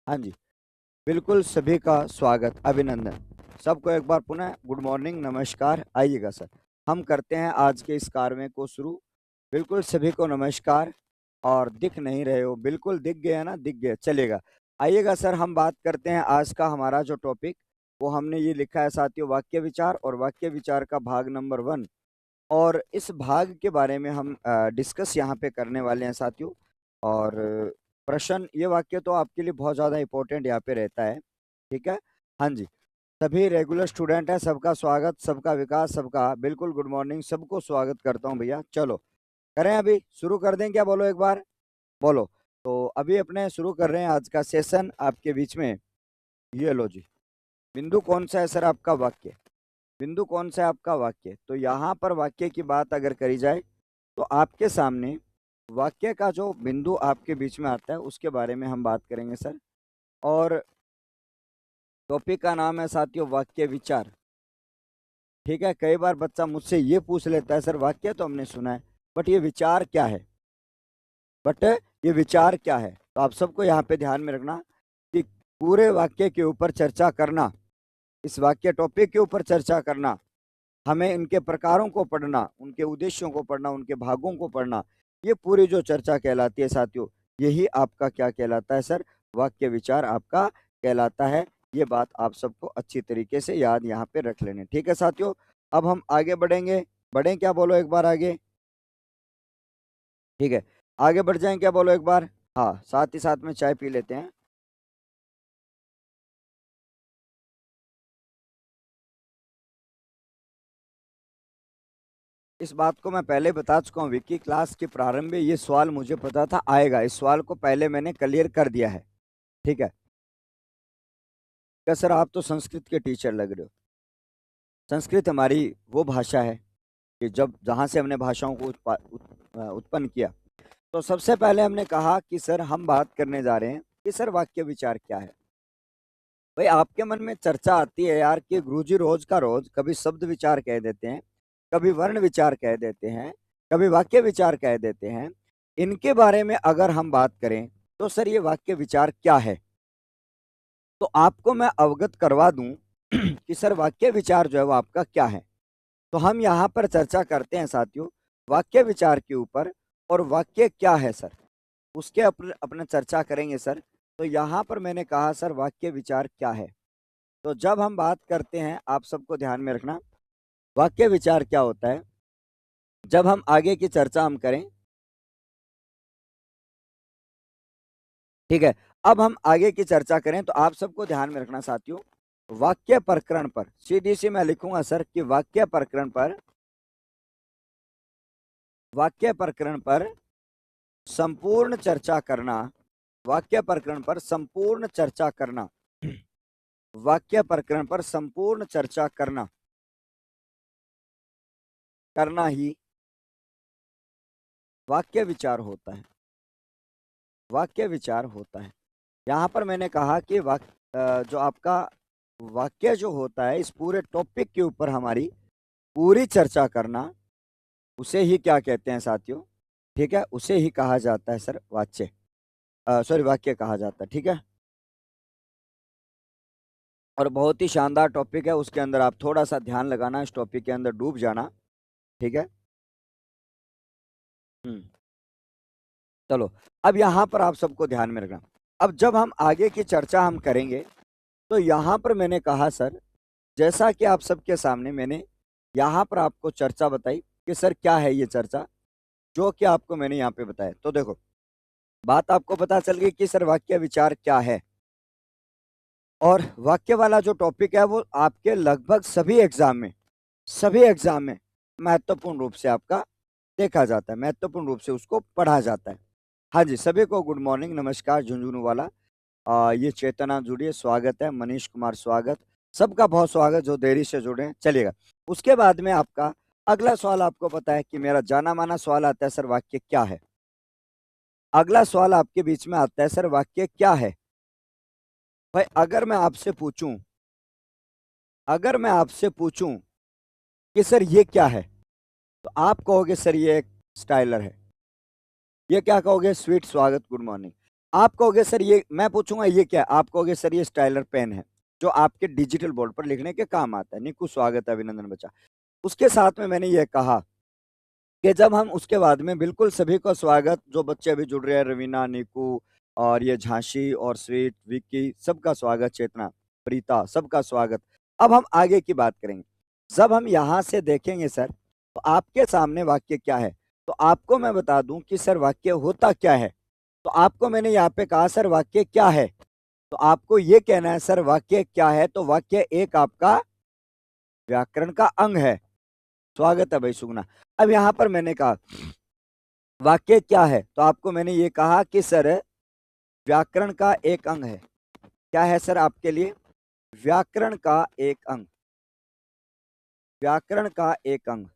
हाँ जी, बिल्कुल सभी का स्वागत, अभिनंदन। सबको एक बार पुनः गुड मॉर्निंग, नमस्कार। आइएगा सर, हम करते हैं आज के इस कार्य को शुरू। बिल्कुल सभी को नमस्कार। और दिख नहीं रहे हो, बिल्कुल दिख गया ना, दिख गया, चलेगा। आइएगा सर, हम बात करते हैं आज का हमारा जो टॉपिक, वो हमने ये लिखा है साथियों, वाक्य विचार और वाक्य विचार का भाग नंबर 1। और इस भाग के बारे में हम डिस्कस यहाँ पे करने वाले हैं साथियों। और प्रश्न, ये वाक्य तो आपके लिए बहुत ज़्यादा इंपॉर्टेंट यहाँ पे रहता है। ठीक है। हाँ जी, सभी रेगुलर स्टूडेंट है, सबका स्वागत, सबका विकास, सबका बिल्कुल गुड मॉर्निंग, सबको स्वागत करता हूँ भैया। चलो करें, अभी शुरू कर दें क्या? बोलो एक बार, बोलो। तो अभी अपने शुरू कर रहे हैं आज का सेशन आपके बीच में। ये लो जी, बिंदु कौन सा है सर आपका? वाक्य। बिंदु कौन सा है आपका? वाक्य। तो यहाँ पर वाक्य की बात अगर करी जाए तो आपके सामने वाक्य का जो बिंदु आपके बीच में आता है उसके बारे में हम बात करेंगे सर। और टॉपिक का नाम है साथियों वाक्य विचार। ठीक है। कई बार बच्चा मुझसे ये पूछ लेता है, सर वाक्य तो हमने सुना है, बट ये विचार क्या है? बट ये विचार क्या है? तो आप सबको यहाँ पे ध्यान में रखना कि पूरे वाक्य के ऊपर चर्चा करना, इस वाक्य टॉपिक के ऊपर चर्चा करना, हमें इनके प्रकारों को पढ़ना, उनके उद्देश्यों को पढ़ना, उनके भागों को पढ़ना, ये पूरी जो चर्चा कहलाती है साथियों, यही आपका क्या कहलाता है सर? वाक्य विचार आपका कहलाता है। ये बात आप सबको अच्छी तरीके से याद यहाँ पे रख लेने। ठीक है साथियों, अब हम आगे बढ़ेंगे। बढ़ें क्या? बोलो एक बार आगे। ठीक है, आगे बढ़ जाएं क्या? बोलो एक बार। हाँ, साथ ही साथ में चाय पी लेते हैं। इस बात को मैं पहले बता चुका हूँ विक्की, क्लास के प्रारंभ में ये सवाल मुझे पता था आएगा, इस सवाल को पहले मैंने क्लियर कर दिया है। ठीक है। क्या सर आप तो संस्कृत के टीचर लग रहे हो? संस्कृत हमारी वो भाषा है कि जब जहाँ से हमने भाषाओं को उत्पन्न किया, तो सबसे पहले हमने कहा कि सर हम बात करने जा रहे हैं कि सर वाक्य विचार क्या है। भाई आपके मन में चर्चा आती है यार कि गुरुजी रोज का रोज कभी शब्द विचार कह देते हैं, कभी वर्ण विचार कह देते हैं, कभी वाक्य विचार कह देते हैं। इनके बारे में अगर हम बात करें तो सर ये वाक्य विचार क्या है? तो आपको मैं अवगत करवा दूं कि सर वाक्य विचार जो है वो आपका क्या है। तो हम यहाँ पर चर्चा करते हैं साथियों वाक्य विचार के ऊपर, और वाक्य क्या है सर उसके अपने अपने चर्चा करेंगे सर। तो यहाँ पर मैंने कहा सर वाक्य विचार क्या है। तो जब हम बात करते हैं, आप सबको ध्यान में रखना, वाक्य विचार क्या होता है, जब हम आगे की चर्चा हम करें। ठीक है, अब हम आगे की चर्चा करें तो आप सबको ध्यान में रखना साथियों, वाक्य प्रकरण पर सीधी सी मैं लिखूंगा सर कि वाक्य प्रकरण पर संपूर्ण चर्चा करना, वाक्य प्रकरण पर संपूर्ण चर्चा करना, वाक्य प्रकरण पर संपूर्ण चर्चा करना, करना ही वाक्य विचार होता है। वाक्य विचार होता है। यहाँ पर मैंने कहा कि जो आपका वाक्य जो होता है, इस पूरे टॉपिक के ऊपर हमारी पूरी चर्चा करना, उसे ही क्या कहते हैं साथियों? ठीक है, उसे ही कहा जाता है सर वाच्य, सॉरी वाक्य कहा जाता है। ठीक है, और बहुत ही शानदार टॉपिक है, उसके अंदर आप थोड़ा सा ध्यान लगाना, इस टॉपिक के अंदर डूब जाना। ठीक है। हम्म। चलो, अब यहाँ पर आप सबको ध्यान में रखना। अब जब हम आगे की चर्चा हम करेंगे तो यहाँ पर मैंने कहा सर, जैसा कि आप सबके सामने मैंने यहाँ पर आपको चर्चा बताई कि सर क्या है ये चर्चा, जो कि आपको मैंने यहाँ पे बताया। तो देखो, बात आपको पता चल गई कि सर वाक्य विचार क्या है। और वाक्य वाला जो टॉपिक है वो आपके लगभग सभी एग्जाम में महत्वपूर्ण रूप से आपका देखा जाता है, महत्वपूर्ण रूप से उसको पढ़ा जाता है। हाँ जी, सभी को गुड मॉर्निंग, नमस्कार, झुंझुनू वाला। ये चेतना जुड़िए, स्वागत है, मनीष कुमार स्वागत, सबका बहुत स्वागत जो देरी से जुड़े हैं। चलिएगा, उसके बाद में आपका अगला सवाल, आपको पता है कि मेरा जाना माना सवाल आता है, सर वाक्य क्या है? अगला सवाल आपके बीच में आता है, सर वाक्य क्या है? भाई अगर मैं आपसे पूछूं कि सर ये क्या है, तो आप कहोगे सर ये एक स्टाइलर है। ये क्या कहोगे? स्वीट स्वागत, गुड मॉर्निंग। आप कहोगे सर ये, मैं पूछूंगा ये क्या है, आप कहोगे सर ये स्टाइलर पेन है जो आपके डिजिटल बोर्ड पर लिखने के काम आता है। निकू स्वागत है अभिनंदन बच्चा। उसके साथ में मैंने ये कहा कि जब हम उसके बाद में बिल्कुल सभी को स्वागत, जो बच्चे अभी जुड़ रहे हैं, रवीना, निकू और ये झांसी और स्वीट, विक्की, सबका स्वागत, चेतना, प्रीता, सबका स्वागत। अब हम आगे की बात करेंगे। जब हम यहाँ से देखेंगे सर, तो आपके सामने वाक्य क्या है, तो आपको मैं बता दूं कि सर वाक्य होता क्या है। तो आपको मैंने यहाँ पे कहा सर वाक्य क्या है, तो आपको ये कहना है सर वाक्य क्या है, तो वाक्य एक आपका व्याकरण का अंग है। स्वागत है भाई सुगना। अब यहाँ पर मैंने कहा वाक्य क्या है, तो आपको मैंने ये कहा कि सर व्याकरण का एक अंग है। क्या है सर आपके लिए? व्याकरण का एक अंग, व्याकरण का एक अंग।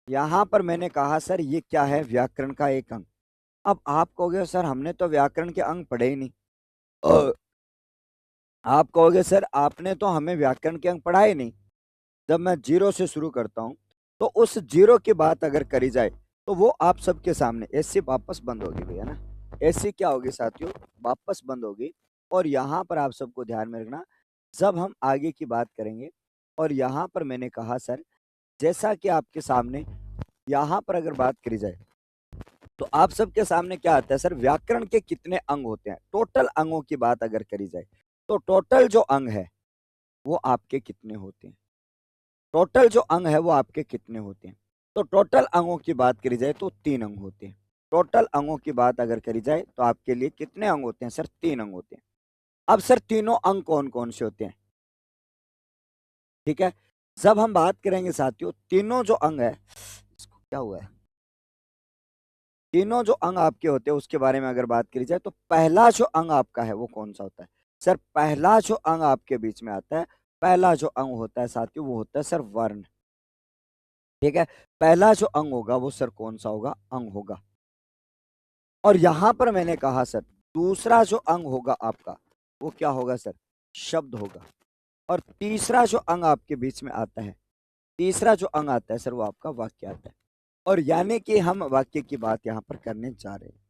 यहां पर मैंने कहा सर ये क्या है? व्याकरण का एक अंग। अब आप कहोगे सर हमने तो व्याकरण के अंग पढ़े ही नहीं। आप कहोगे सर आपने तो हमें व्याकरण के अंग पढ़ाए नहीं। जब मैं जीरो से शुरू करता हूं, तो उस जीरो की बात अगर करी जाए तो वो आप सबके सामने एसी वापस बंद होगी भैया ना। एसी क्या होगी साथियों? वापस बंद होगी। और यहाँ पर आप सबको ध्यान में रखना, जब हम आगे की बात करेंगे, और यहाँ पर मैंने कहा सर जैसा कि आपके सामने यहाँ पर अगर बात करी जाए, तो आप सबके सामने क्या आता है सर? व्याकरण के कितने अंग होते हैं, टोटल अंगों की बात अगर करी जाए, तो टोटल जो अंग है वो आपके कितने होते हैं? टोटल जो अंग है वो आपके कितने होते हैं? तो टोटल अंगों की बात करी जाए तो 3 अंग होते हैं। टोटल अंगों की बात अगर करी जाए तो आपके लिए कितने अंग होते हैं सर? 3 अंग होते हैं। अब सर तीनों अंग कौन कौन से होते हैं? ठीक है, जब हम बात करेंगे साथियों तीनों जो अंग है, इसको क्या हुआ है, तीनों जो अंग आपके होते हैं उसके बारे में अगर बात करी जाए, तो पहला जो अंग आपका है वो कौन सा होता है सर? पहला जो अंग आपके बीच में आता है, पहला जो अंग होता है साथियों वो होता है सर वर्ण। ठीक है, पहला जो अंग होगा वो सर कौन सा होगा? अंग होगा। और यहां पर मैंने कहा सर दूसरा जो अंग होगा आपका वो क्या होगा सर? शब्द होगा। और तीसरा जो अंग आपके बीच में आता है, तीसरा जो अंग आता है सर वो आपका वाक्य आता है। और यानी कि हम वाक्य की बात यहाँ पर करने जा रहे हैं।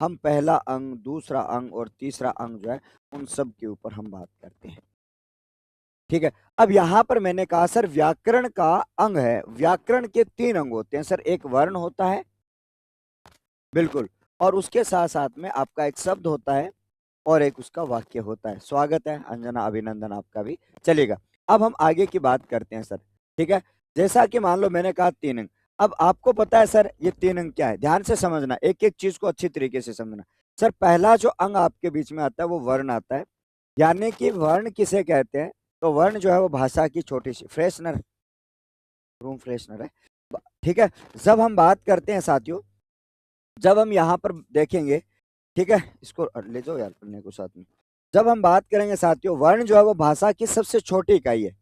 हम पहला अंग, दूसरा अंग और तीसरा अंग जो है उन सब के ऊपर हम बात करते हैं। ठीक है, अब यहां पर मैंने कहा सर व्याकरण का अंग है। व्याकरण के 3 अंग होते हैं सर, एक वर्ण होता है, बिल्कुल, और उसके साथ साथ में आपका एक शब्द होता है और एक उसका वाक्य होता है। स्वागत है अंजना, अभिनंदन आपका भी। चलेगा, अब हम आगे की बात करते हैं सर। ठीक है, जैसा कि मान लो मैंने कहा 3 अंग। अब आपको पता है सर ये 3 अंग क्या है? ध्यान से समझना, एक एक चीज को अच्छी तरीके से समझना। सर पहला जो अंग आपके बीच में आता है वो वर्ण आता है। यानी कि वर्ण किसे कहते हैं? तो वर्ण जो है वो भाषा की छोटी सी फ्रेशनर, रूम फ्रेशनर है। ठीक है, जब हम बात करते हैं साथियों, जब हम यहाँ पर देखेंगे, ठीक है, इसको ले जाओ यार पढ़ने को साथ में। जब हम बात करेंगे साथियों, वर्ण जो है वो भाषा की सबसे छोटी इकाई है।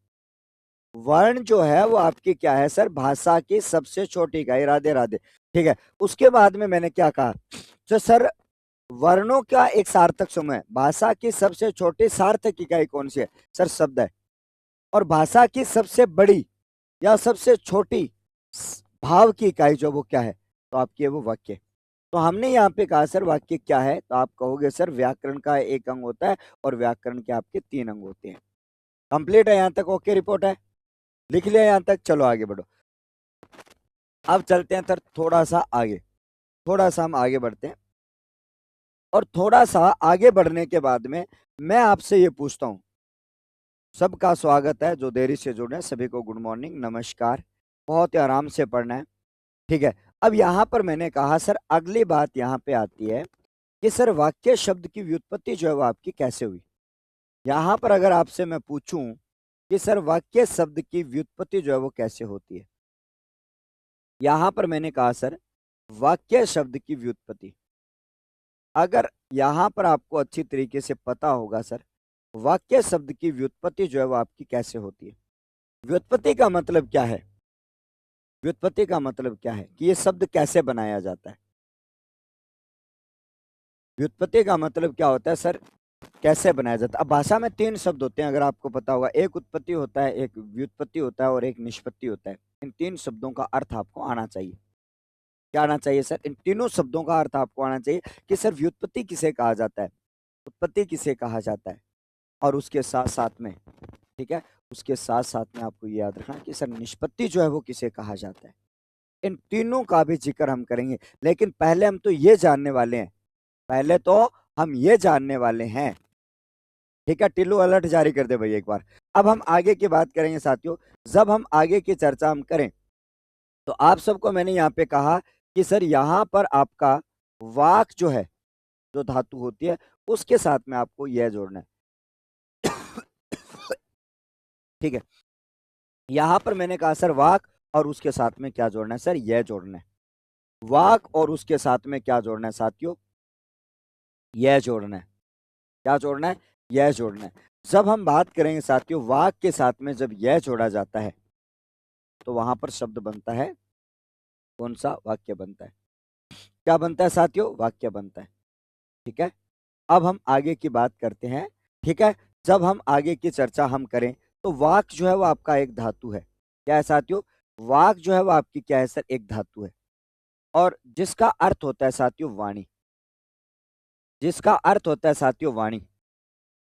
वर्ण जो है वो आपकी क्या है सर? भाषा की सबसे छोटी इकाई। राधे राधे। ठीक है, उसके बाद में मैंने क्या कहा, तो सर वर्णों का एक सार्थक समूह है। भाषा की सबसे छोटी सार्थक इकाई कौन सी है सर? शब्द है। और भाषा की सबसे बड़ी या सबसे छोटी भाव की इकाई जो वो क्या है? तो आपकी है वो वाक्य। तो हमने यहाँ पे कहा सर वाक्य क्या है, तो आप कहोगे सर व्याकरण का एक अंग होता है और व्याकरण के आपके 3 अंग होते हैं। कंप्लीट है यहाँ तक? ओके रिपोर्ट है? लिख लिया यहाँ तक? चलो आगे बढ़ो। अब चलते हैं सर थोड़ा सा आगे, थोड़ा सा हम आगे बढ़ते हैं। और थोड़ा सा आगे बढ़ने के बाद में मैं आपसे ये पूछता हूँ, सबका स्वागत है जो देरी से जुड़े हैं, सभी को गुड मॉर्निंग, नमस्कार। बहुत ही आराम से पढ़ना है। ठीक है, अब यहाँ पर मैंने कहा सर अगली बात यहाँ पे आती है कि सर वाक्य शब्द की व्युत्पत्ति जो है वो आपकी कैसे हुई। यहाँ पर अगर आपसे मैं पूछूं कि सर वाक्य शब्द की व्युत्पत्ति जो है वो कैसे होती है, यहाँ पर मैंने कहा सर वाक्य शब्द की व्युत्पत्ति, अगर यहाँ पर आपको अच्छी तरीके से पता होगा सर वाक्य शब्द की व्युत्पत्ति जो है वो आपकी कैसे होती है। व्युत्पत्ति का मतलब क्या है? व्युत्पत्ति का मतलब क्या है कि ये शब्द कैसे बनाया जाता है। व्युत्पत्ति का मतलब क्या होता है सर? कैसे बनाया जाता है। अब भाषा में 3 शब्द होते हैं अगर आपको पता होगा, एक उत्पत्ति होता है, एक व्युत्पत्ति होता है और एक निष्पत्ति होता है। इन 3 शब्दों का अर्थ आपको आना चाहिए। क्या आना चाहिए सर? इन तीनों शब्दों का अर्थ आपको आना चाहिए कि सर व्युत्पत्ति किसे कहा जाता है, उत्पत्ति किसे कहा जाता है, और उसके साथ साथ में, ठीक है, उसके साथ साथ में आपको ये याद रखना कि सर निष्पत्ति जो है वो किसे कहा जाता है। इन तीनों का भी जिक्र हम करेंगे, लेकिन पहले हम तो ये जानने वाले हैं, पहले तो हम ये जानने वाले हैं, ठीक है। टिल्लू अलर्ट जारी कर दे भाई एक बार। अब हम आगे की बात करेंगे साथियों। जब हम आगे की चर्चा हम करें तो आप सबको मैंने यहाँ पे कहा कि सर यहाँ पर आपका वाक जो है, जो धातु होती है, उसके साथ में आपको यह जोड़ना है, ठीक है। यहां पर मैंने कहा सर वाक, और उसके साथ में क्या जोड़ना है सर? यह जोड़ना है। वाक और उसके साथ में क्या जोड़ना है साथियों? यह जोड़ना है। क्या जोड़ना है? यह जोड़ना है। जब हम बात करेंगे साथियों, वाक के साथ में जब यह जोड़ा जाता है तो वहां पर शब्द बनता है, कौन सा? वाक्य बनता है। क्या बनता है साथियों? वाक्य बनता है, ठीक है। अब हम आगे की बात करते हैं, ठीक है। जब हम आगे की चर्चा हम करें तो वाक जो है वो आपका एक धातु है। क्या है साथियों? वाक जो है वो आपकी क्या है सर? एक धातु है, और जिसका अर्थ होता है साथियों वाणी, जिसका अर्थ होता है साथियों वाणी।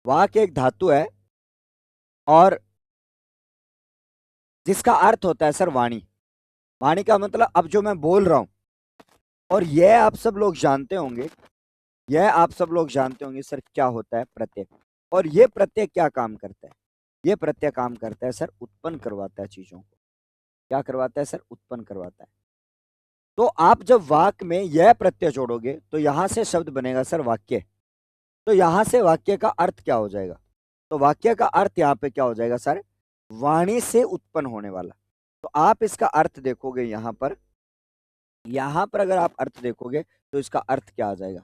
वाक एक धातु है और जिसका अर्थ होता है सर वाणी। वाणी का मतलब अब जो मैं बोल रहा हूं, और यह आप सब लोग जानते होंगे, यह आप सब लोग जानते होंगे सर क्या होता है? प्रत्यय। और ये प्रत्यय क्या काम करता है? ये प्रत्यय काम करता है सर, उत्पन्न करवाता है चीजों को। क्या करवाता है सर? उत्पन्न करवाता है। तो आप जब वाक में यह प्रत्यय जोड़ोगे तो यहां से शब्द बनेगा सर वाक्य। तो यहां से वाक्य का अर्थ क्या हो जाएगा? तो वाक्य का अर्थ यहाँ पे क्या हो जाएगा सर? वाणी से उत्पन्न होने वाला। तो आप इसका अर्थ देखोगे यहां पर अगर आप अर्थ देखोगे तो इसका अर्थ क्या आ जाएगा?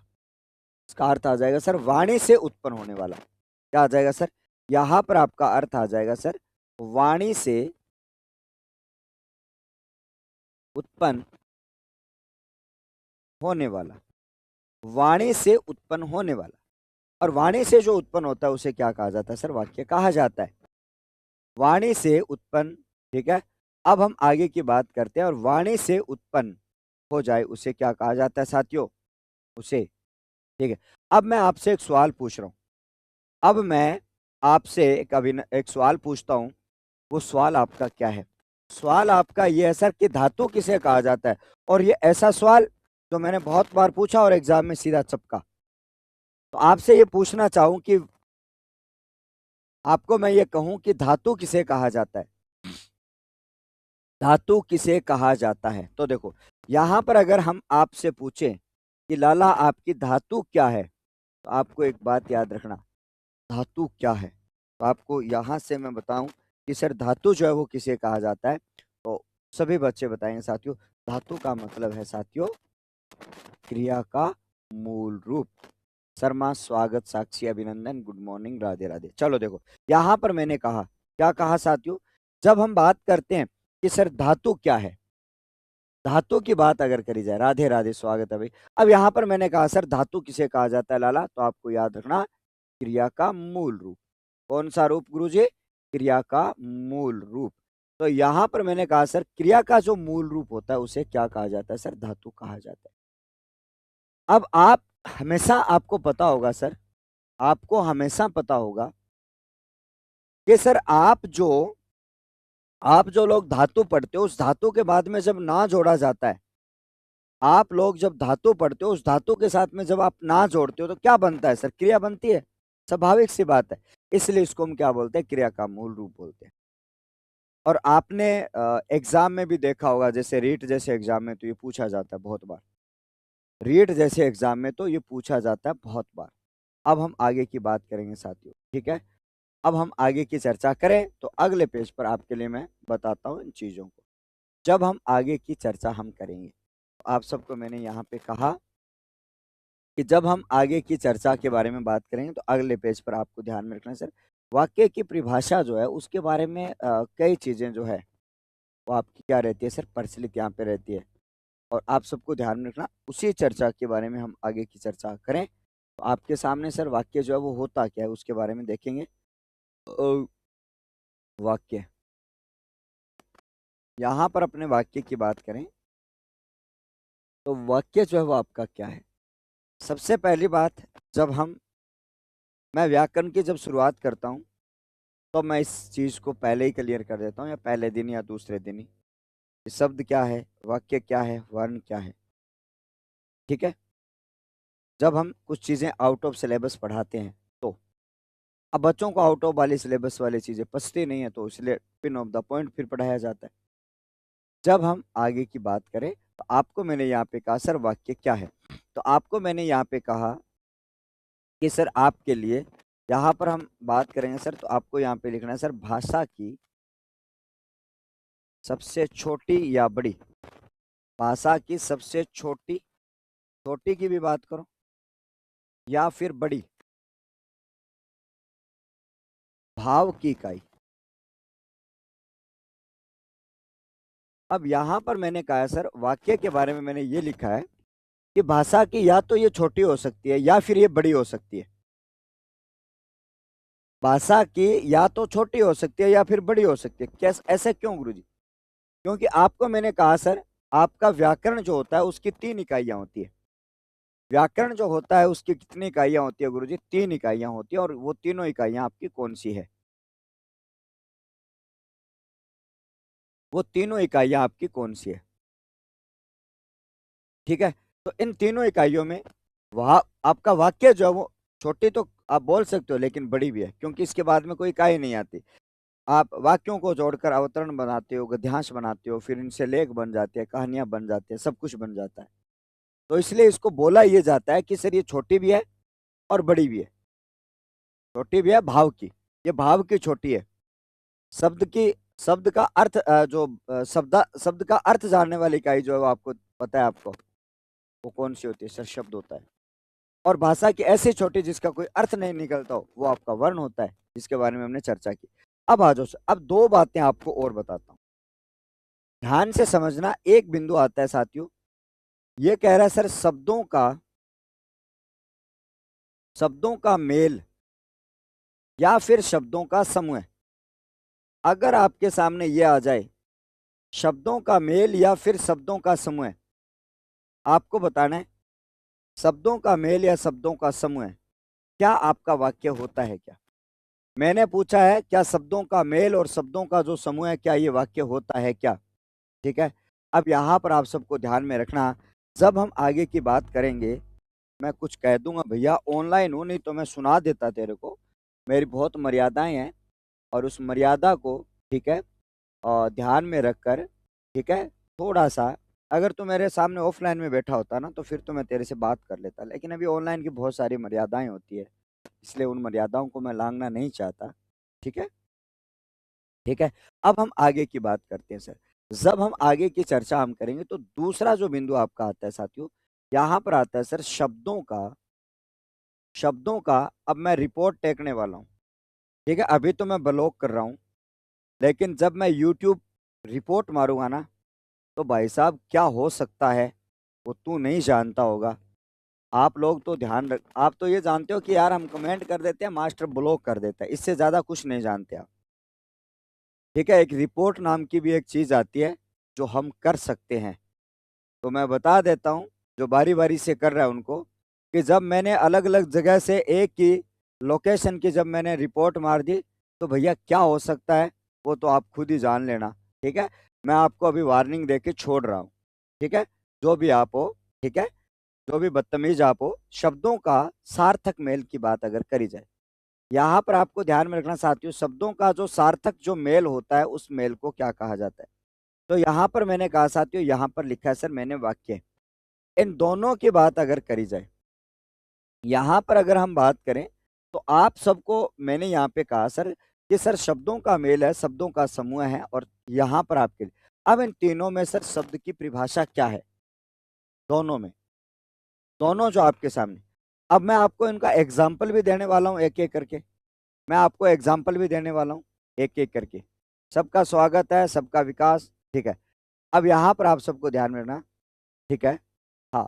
इसका अर्थ आ जाएगा सर वाणी से उत्पन्न होने वाला। क्या आ जाएगा सर? यहां पर आपका अर्थ आ जाएगा सर वाणी से उत्पन्न होने वाला। वाणी से उत्पन्न होने वाला, और वाणी से जो उत्पन्न होता है उसे क्या कहा जाता है सर? वाक्य कहा जाता है। वाणी से उत्पन्न, ठीक है। अब हम आगे की बात करते हैं, और वाणी से उत्पन्न हो जाए उसे क्या कहा जाता है साथियों? उसे, ठीक है। अब मैं आपसे एक सवाल पूछ रहा हूं, अब मैं आपसे एक सवाल पूछता हूं। वो सवाल आपका क्या है? सवाल आपका ये है सर कि धातु किसे कहा जाता है। और ये ऐसा सवाल जो मैंने बहुत बार पूछा और एग्जाम में सीधा चपका। तो आपसे ये पूछना चाहूं कि आपको मैं ये कहूं कि धातु किसे कहा जाता है? धातु किसे कहा जाता है? तो देखो, यहां पर अगर हम आपसे पूछें कि लाला आपकी धातु क्या है, तो आपको एक बात याद रखना, धातु क्या है। तो आपको यहां से मैं बताऊं कि सर धातु जो है वो किसे कहा जाता है, तो सभी बच्चे बताएंगे साथियों। धातु का मतलब है साथियों क्रिया का मूल रूप। शर्मा, स्वागत, साक्षी, अभिनंदन, गुड मॉर्निंग, राधे राधे। चलो देखो, यहां पर मैंने कहा, क्या कहा साथियों? जब हम बात करते हैं कि सर धातु क्या है, धातु की बात अगर करी जाए, राधे राधे, स्वागत है भाई। अब यहां पर मैंने कहा सर धातु किसे कहा जाता है लाला, तो आपको याद रखना क्रिया का मूल रूप। कौन सा रूप गुरुजी? क्रिया का मूल रूप। तो यहां पर मैंने कहा सर क्रिया का जो मूल रूप होता है उसे क्या कहा जाता है सर? धातु कहा जाता है। अब आप हमेशा, आपको पता होगा सर, आपको हमेशा पता होगा कि सर आप जो लोग धातु पढ़ते हो, उस धातु के बाद में जब ना जोड़ा जाता है, आप लोग जब धातु पढ़ते हो उस धातु के साथ में जब आप ना जोड़ते हो तो क्या बनता है सर? क्रिया बनती है। स्वाभाविक सी बात है। इसलिए इसको हम क्या बोलते हैं? क्रिया का मूल रूप बोलते हैं। और आपने एग्जाम में भी देखा होगा, जैसे रीट जैसे एग्जाम में तो ये पूछा जाता है बहुत बार। रीट जैसे एग्जाम में तो ये पूछा जाता है बहुत बार। अब हम आगे की बात करेंगे साथियों, ठीक है। अब हम आगे की चर्चा करें तो अगले पेज पर आपके लिए मैं बताता हूँ इन चीजों को। जब हम आगे की चर्चा हम करेंगे, तो आप सबको मैंने यहाँ पे कहा कि जब हम आगे की चर्चा के बारे में बात करेंगे तो अगले पेज पर आपको ध्यान में रखना है सर, वाक्य की परिभाषा जो है उसके बारे में कई चीजें जो है वो आपकी क्या रहती है सर? प्रचलित यहाँ पे रहती है। और आप सबको ध्यान में रखना, उसी चर्चा के बारे में हम आगे की चर्चा करें तो आपके सामने सर वाक्य जो है वो होता क्या है उसके बारे में देखेंगे। वाक्य, यहाँ पर अपने वाक्य की बात करें तो वाक्य जो है वो आपका क्या है? सबसे पहली बात, जब मैं व्याकरण की जब शुरुआत करता हूँ, तो मैं इस चीज को पहले ही क्लियर कर देता हूँ, या पहले दिन या दूसरे दिन ही, कि शब्द क्या है, वाक्य क्या है, वर्ण क्या है। ठीक है। जब हम कुछ चीजें आउट ऑफ सिलेबस पढ़ाते हैं, तो अब बच्चों को आउट ऑफ वाली सिलेबस वाली चीजें पछती नहीं है, तो इसलिए पिन ऑफ द पॉइंट फिर पढ़ाया जाता है। जब हम आगे की बात करें, तो आपको मैंने यहाँ पे कहा सर वाक्य क्या है, तो आपको मैंने यहाँ पे कहा कि सर आपके लिए, यहाँ पर हम बात करेंगे सर, तो आपको यहाँ पे लिखना है सर भाषा की सबसे छोटी या बड़ी, भाषा की सबसे छोटी, छोटी की भी बात करो या फिर बड़ी, भाव की इकाई। अब यहाँ पर मैंने कहा है सर, वाक्य के बारे में मैंने ये लिखा है कि भाषा की या तो ये छोटी हो सकती है या फिर ये बड़ी हो सकती है। भाषा की या तो छोटी हो सकती है या फिर बड़ी हो सकती है। कैसे, ऐसे क्यों गुरुजी? क्योंकि आपको मैंने कहा सर, आपका व्याकरण जो होता है उसकी 3 इकाइयां होती है। व्याकरण जो होता है उसकी कितनी इकाइयां होती है गुरुजी? 3 इकाइयां होती है। और वो तीनों इकाइयां आपकी कौन सी है? वो तीनों इकाइयां आपकी कौन सी है? ठीक है। तो इन तीनों इकाइयों में वह आपका वाक्य जो है वो छोटी तो आप बोल सकते हो, लेकिन बड़ी भी है, क्योंकि इसके बाद में कोई इकाई नहीं आती। आप वाक्यों को जोड़कर अवतरण बनाते हो, गद्यांश बनाते हो, फिर इनसे लेख बन जाते हैं, कहानियां बन जाती है, सब कुछ बन जाता है। तो इसलिए इसको बोला ये जाता है कि सर ये छोटी भी है और बड़ी भी है। छोटी भी है भाव की, ये भाव की छोटी है। शब्द की, शब्द का अर्थ शब्द का अर्थ जानने वाली इकाई जो है वो आपको पता है, आपको वो कौन सी होती है सर? शब्द होता है। और भाषा की ऐसी छोटी जिसका कोई अर्थ नहीं निकलता हो, वो आपका वर्ण होता है, जिसके बारे में हमने चर्चा की। अब आ जाओ सर, अब 2 बातें आपको और बताता हूँ, ध्यान से समझना। एक बिंदु आता है साथियों, ये कह रहा है सर शब्दों का मेल या फिर शब्दों का समूह। अगर आपके सामने ये आ जाए, शब्दों का मेल या फिर शब्दों का समूह, आपको बताना है शब्दों का मेल या शब्दों का समूह क्या आपका वाक्य होता है क्या? मैंने पूछा है क्या शब्दों का मेल और शब्दों का जो समूह है, क्या ये वाक्य होता है क्या? ठीक है। अब यहाँ पर आप सबको ध्यान में रखना, जब हम आगे की बात करेंगे, मैं कुछ कह दूंगा भैया, ऑनलाइन हूँ नहीं तो मैं सुना देता तेरे को। मेरी बहुत मर्यादाएं हैं, और उस मर्यादा को, ठीक है, ध्यान में रखकर, ठीक है, थोड़ा सा, अगर तू मेरे सामने ऑफलाइन में बैठा होता ना, तो फिर तो मैं तेरे से बात कर लेता, लेकिन अभी ऑनलाइन की बहुत सारी मर्यादाएं होती है, इसलिए उन मर्यादाओं को मैं लांघना नहीं चाहता। ठीक है। ठीक है। अब हम आगे की बात करते हैं सर। जब हम आगे की चर्चा हम करेंगे, तो दूसरा जो बिंदु आपका आता है साथियों, यहाँ पर आता है सर शब्दों का। अब मैं रिपोर्ट टेकने वाला हूँ। ठीक है। अभी तो मैं ब्लॉक कर रहा हूँ, लेकिन जब मैं यूट्यूब रिपोर्ट मारूंगा ना, तो भाई साहब क्या हो सकता है वो तू नहीं जानता होगा। आप लोग तो ध्यान रख, आप तो ये जानते हो कि यार हम कमेंट कर देते हैं, मास्टर ब्लॉक कर देता है, इससे ज्यादा कुछ नहीं जानते आप। ठीक है। एक रिपोर्ट नाम की भी एक चीज आती है जो हम कर सकते हैं, तो मैं बता देता हूँ जो बारी बारी से कर रहा है उनको, कि जब मैंने अलग अलग जगह से एक ही लोकेशन की जब मैंने रिपोर्ट मार दी, तो भैया क्या हो सकता है वो तो आप खुद ही जान लेना। ठीक है। मैं आपको अभी वार्निंग दे के छोड़ रहा हूँ। ठीक है। जो भी आप हो, ठीक है, जो भी बदतमीज आप हो, शब्दों का सार्थक मेल की बात अगर करी जाए, यहाँ पर आपको ध्यान में रखना साथियों, शब्दों का जो सार्थक जो मेल होता है, उस मेल को क्या कहा जाता है? तो यहाँ पर मैंने कहा साथियों, यहाँ पर लिखा है सर मैंने वाक्य, इन दोनों की बात अगर करी जाए, यहाँ पर अगर हम बात करें, तो आप सबको मैंने यहाँ पे कहा सर कि सर शब्दों का मेल है, शब्दों का समूह है, और यहाँ पर आपके लिए, अब इन तीनों में सर शब्द की परिभाषा क्या है? दोनों में, दोनों जो आपके सामने, अब मैं आपको इनका एग्जाम्पल भी देने वाला हूँ एक एक करके। मैं आपको एग्जाम्पल भी देने वाला हूँ एक एक करके। सबका स्वागत है, सबका विकास। ठीक है। अब यहाँ पर आप सबको ध्यान में रखना। ठीक है। हाँ,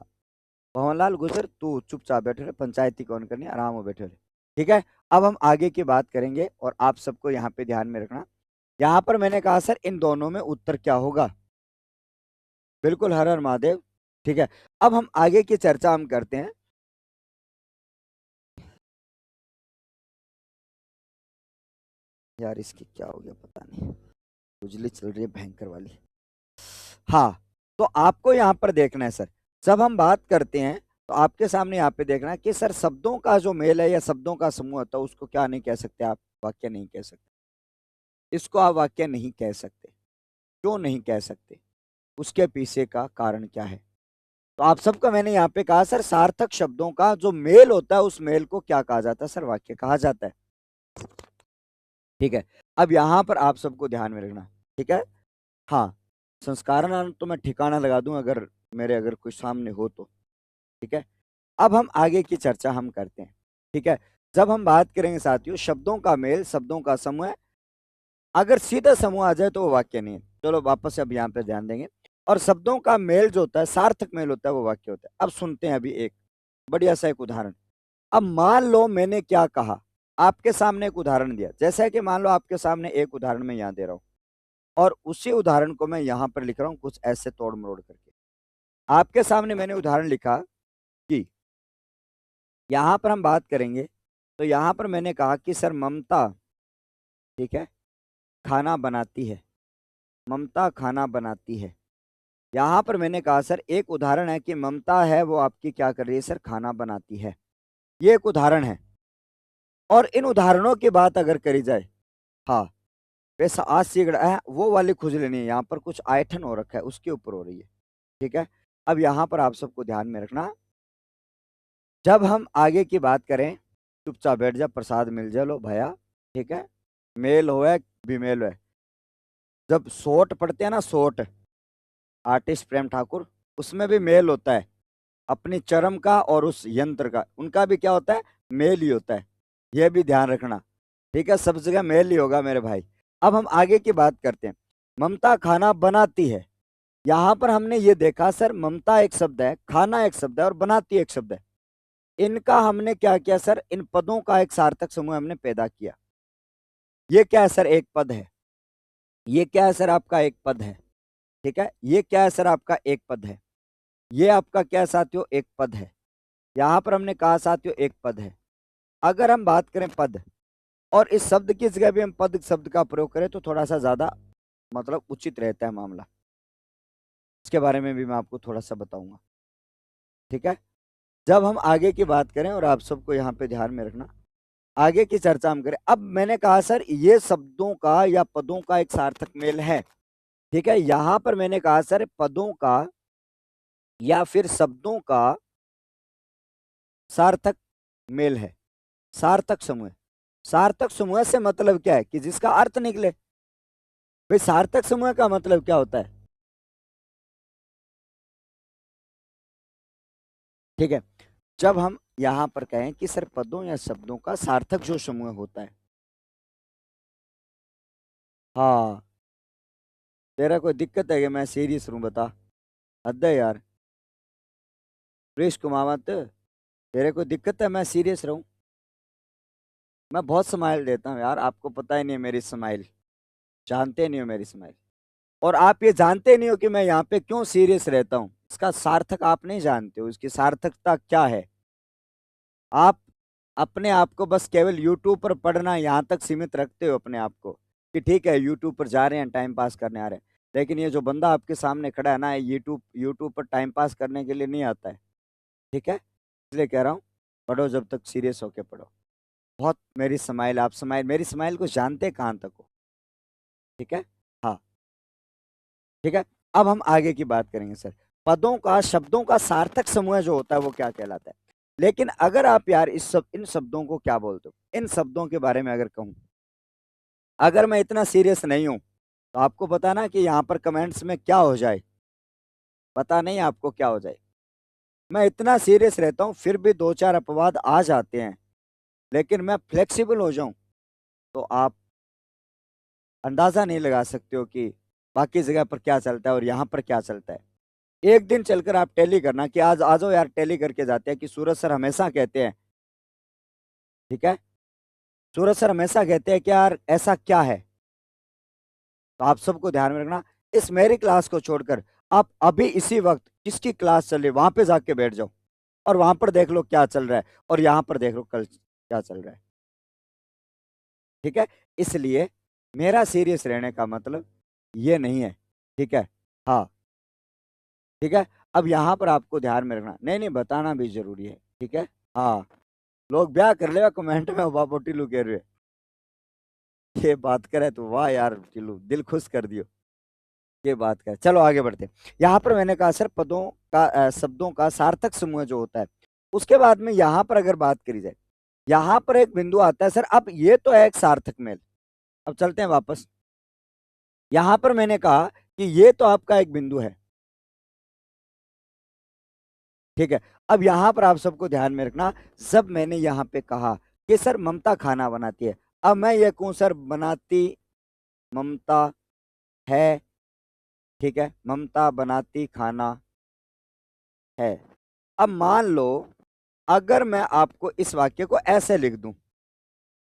भवनलाल गुजर तू चुपचाप बैठे रहे, पंचायती कौन करनी, आराम हो बैठे रहे। ठीक है। अब हम आगे की बात करेंगे, और आप सबको यहाँ पे ध्यान में रखना। यहाँ पर मैंने कहा सर इन दोनों में उत्तर क्या होगा? बिल्कुल, हर हर महादेव। ठीक है, अब हम आगे की चर्चा हम करते हैं। यार इसकी क्या हो गया पता नहीं, खुजली चल रही है भयंकर वाली। हाँ, तो आपको यहाँ पर देखना है सर, जब हम बात करते हैं तो आपके सामने यहाँ पे देखना है कि सर शब्दों का जो मेल है या शब्दों का समूह होता है उसको क्या नहीं कह सकते आप, वाक्य नहीं कह सकते। इसको आप वाक्य नहीं कह सकते। क्यों नहीं कह सकते, उसके पीछे का कारण क्या है? तो आप सबको मैंने यहाँ पे कहा सर, सार्थक शब्दों का जो मेल होता है उस मेल को क्या कहा जाता है सर, वाक्य कहा जाता है। ठीक है, अब यहाँ पर आप सबको ध्यान में रखना। ठीक है, हाँ, संस्कारण तो मैं ठिकाना लगा दूं अगर मेरे अगर कोई सामने हो तो। ठीक है, अब हम आगे की चर्चा हम करते हैं। ठीक है, जब हम बात करेंगे साथियों शब्दों का मेल, शब्दों का समूह, अगर सीधा समूह आ जाए तो वो वाक्य नहीं है। चलो वापस से अब यहाँ पे ध्यान देंगे। और शब्दों का मेल जो होता है, सार्थक मेल होता है, वो वाक्य होता है। अब सुनते हैं अभी एक बढ़िया सा एक उदाहरण। अब मान लो मैंने क्या कहा, आपके सामने एक उदाहरण दिया, जैसा कि मान लो आपके सामने एक उदाहरण मैं यहाँ दे रहा हूँ और उसी उदाहरण को मैं यहाँ पर लिख रहा हूँ कुछ ऐसे तोड़ मरोड़ करके। आपके सामने मैंने उदाहरण लिखा कि यहाँ पर हम बात करेंगे, तो यहाँ पर मैंने कहा कि सर ममता, ठीक है, खाना बनाती है, ममता खाना बनाती है। यहाँ पर मैंने कहा सर एक उदाहरण है कि ममता है वो आपकी क्या कर रही है सर, खाना बनाती है। ये एक उदाहरण है। और इन उदाहरणों की बात अगर करी जाए, हाँ, वैसा आज सिगड़ है वो वाली खुजली नहीं है, यहाँ पर कुछ आयठन हो रखा है उसके ऊपर हो रही है। ठीक है, अब यहाँ पर आप सबको ध्यान में रखना, जब हम आगे की बात करें, चुपचाप बैठ जा, प्रसाद मिल जाए लो भैया। ठीक है, मेल हो विमेल हो, जब सोट पढ़ते हैं ना, सोट, आर्टिस्ट प्रेम ठाकुर, उसमें भी मेल होता है, अपनी चरम का और उस यंत्र का, उनका भी क्या होता है, मेल ही होता है। यह भी ध्यान रखना। ठीक है, सब जगह मेल ही होगा मेरे भाई। अब हम आगे की बात करते हैं। ममता खाना बनाती है, यहां पर हमने ये देखा सर, ममता एक शब्द है, खाना एक शब्द है और बनाती एक शब्द है। इनका हमने क्या किया सर, इन पदों का एक सार्थक समूह हमने पैदा किया। ये क्या है सर, एक पद है। ये क्या है सर, आपका एक पद है। ठीक है, ये क्या है सर, आपका एक पद है। ये आपका क्या है साथियों, एक पद है। यहां पर हमने कहा साथियों एक पद है। अगर हम बात करें पद और इस शब्द की जगह भी हम पद शब्द का प्रयोग करें तो थोड़ा सा ज्यादा मतलब उचित रहता है मामला। इसके बारे में भी मैं आपको थोड़ा सा बताऊंगा। ठीक है, जब हम आगे की बात करें और आप सबको यहाँ पे ध्यान में रखना, आगे की चर्चा हम करें। अब मैंने कहा सर ये शब्दों का या पदों का एक सार्थक मेल है। ठीक है, यहां पर मैंने कहा सर पदों का या फिर शब्दों का सार्थक मेल है, सार्थक समूह। सार्थक समूह से मतलब क्या है कि जिसका अर्थ निकले। भाई सार्थक समूह का मतलब क्या होता है? ठीक है, जब हम यहां पर कहें कि सर पदों या शब्दों का सार्थक जो समूह होता है, हाँ, तेरा कोई दिक्कत है कि मैं सीरियस रहूं बता, हद है यार, प्लीज कुमावत, तेरे कोई दिक्कत है मैं सीरियस रहूं? मैं बहुत स्माइल देता हूँ यार, आपको पता ही नहीं है मेरी स्माइल, जानते नहीं हो मेरी स्माइल। और आप ये जानते नहीं हो कि मैं यहाँ पे क्यों सीरियस रहता हूँ, इसका सार्थक आप नहीं जानते हो, इसकी सार्थकता क्या है। आप अपने आप को बस केवल यूट्यूब पर पढ़ना यहाँ तक सीमित रखते हो अपने आप को, कि ठीक है यूट्यूब पर जा रहे हैं टाइम पास करने आ रहे हैं। लेकिन ये जो बंदा आपके सामने खड़ा है ना, यूट्यूब यूट्यूब पर टाइम पास करने के लिए नहीं आता है। ठीक है, इसलिए कह रहा हूँ पढ़ो, जब तक सीरियस होके पढ़ो। बहुत मेरी स्माइल, आप स्माइल, मेरी स्माइल को जानते कहाँ तक हो। ठीक है, हाँ, ठीक है, अब हम आगे की बात करेंगे सर, पदों का शब्दों का सार्थक समूह जो होता है वो क्या कहलाता है। लेकिन अगर आप यार इन शब्दों को क्या बोलते हो, इन शब्दों के बारे में अगर कहूं, अगर मैं इतना सीरियस नहीं हूं तो आपको पता ना कि यहाँ पर कमेंट्स में क्या हो जाए, पता नहीं आपको क्या हो जाए। मैं इतना सीरियस रहता हूँ फिर भी दो चार अपवाद आ जाते हैं, लेकिन मैं फ्लेक्सिबल हो जाऊं तो आप अंदाजा नहीं लगा सकते हो कि बाकी जगह पर क्या चलता है और यहाँ पर क्या चलता है। एक दिन चलकर आप टैली करना कि आज आ जाओ यार टैली करके जाते हैं, कि सूरज सर हमेशा कहते हैं, ठीक है, सूरज सर हमेशा कहते हैं कि यार ऐसा क्या है। तो आप सबको ध्यान में रखना, इस मेरी क्लास को छोड़कर आप अभी इसी वक्त किसकी क्लास चल रही है वहां पे जाके बैठ जाओ और वहां पर देख लो क्या चल रहा है और यहाँ पर देख लो कल क्या चल रहा है। ठीक है, इसलिए मेरा सीरियस रहने का मतलब ये नहीं है। ठीक है। हाँ। ठीक है। अब यहाँ पर आपको ध्यान में रखना, नहीं नहीं बताना भी जरूरी है। ठीक है। हाँ, लोग ब्याह कर ले कमेंट में बाबू टिल्लू कह रहे ये बात करे तो वाह यार टिल्लू दिल खुश कर दियो। ये बात करे, चलो आगे बढ़ते हैं। यहाँ पर मैंने कहा सर पदों का शब्दों का सार्थक समूह जो होता है, उसके बाद में यहाँ पर अगर बात करी जाए, यहाँ पर एक बिंदु आता है सर, अब ये तो है एक सार्थक मेल। अब चलते हैं वापस। यहाँ पर मैंने कहा कि ये तो आपका एक बिंदु है। ठीक है। अब यहाँ पर आप सबको ध्यान में रखना, जब मैंने यहाँ पे कहा कि सर ममता खाना बनाती है, अब मैं ये कहूँ सर बनाती ममता है। ठीक है, ममता बनाती खाना है। अब मान लो अगर मैं आपको इस वाक्य को ऐसे लिख दूं,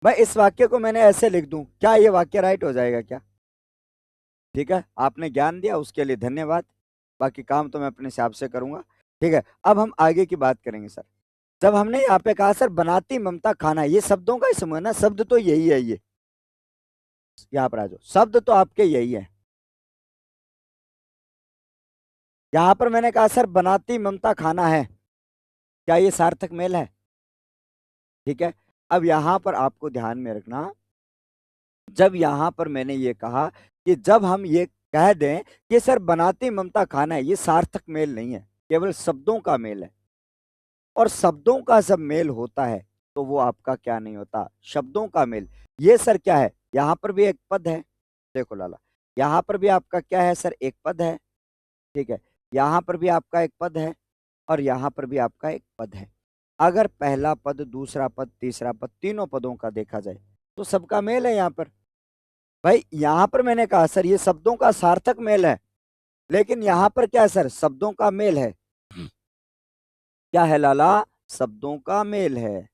मैं इस वाक्य को मैंने ऐसे लिख दूं, क्या ये वाक्य राइट हो जाएगा क्या? ठीक है, आपने ज्ञान दिया उसके लिए धन्यवाद, बाकी काम तो मैं अपने हिसाब से करूंगा। ठीक है, अब हम आगे की बात करेंगे सर। जब हमने यहाँ पे कहा सर बनाती ममता खाना, ये शब्दों का ही समूह है ना, शब्द तो यही है। ये यहाँ पर आ जाओ, शब्द तो आपके यही है। यहाँ पर मैंने कहा सर बनाती ममता खाना है, क्या ये सार्थक मेल है? ठीक है। अब यहाँ पर आपको ध्यान में रखना, जब यहाँ पर मैंने ये कहा कि जब हम ये कह दें कि सर बनाती ममता खाना है, ये सार्थक मेल नहीं है, केवल शब्दों का मेल है। और शब्दों का जब मेल होता है तो वो आपका क्या नहीं होता, शब्दों का मेल। ये सर क्या है, यहाँ पर भी एक पद है, देखो लाला, यहाँ पर भी आपका क्या है सर, एक पद है। ठीक है, यहाँ पर भी आपका एक पद है और यहाँ पर भी आपका एक पद है। अगर पहला पद, दूसरा पद, तीसरा पद, तीनों पदों का देखा जाए तो सबका मेल है यहाँ पर। भाई यहाँ पर मैंने कहा सर ये शब्दों का सार्थक मेल है, लेकिन यहाँ पर क्या है सर, शब्दों का मेल है। क्या है लाला, शब्दों का मेल है।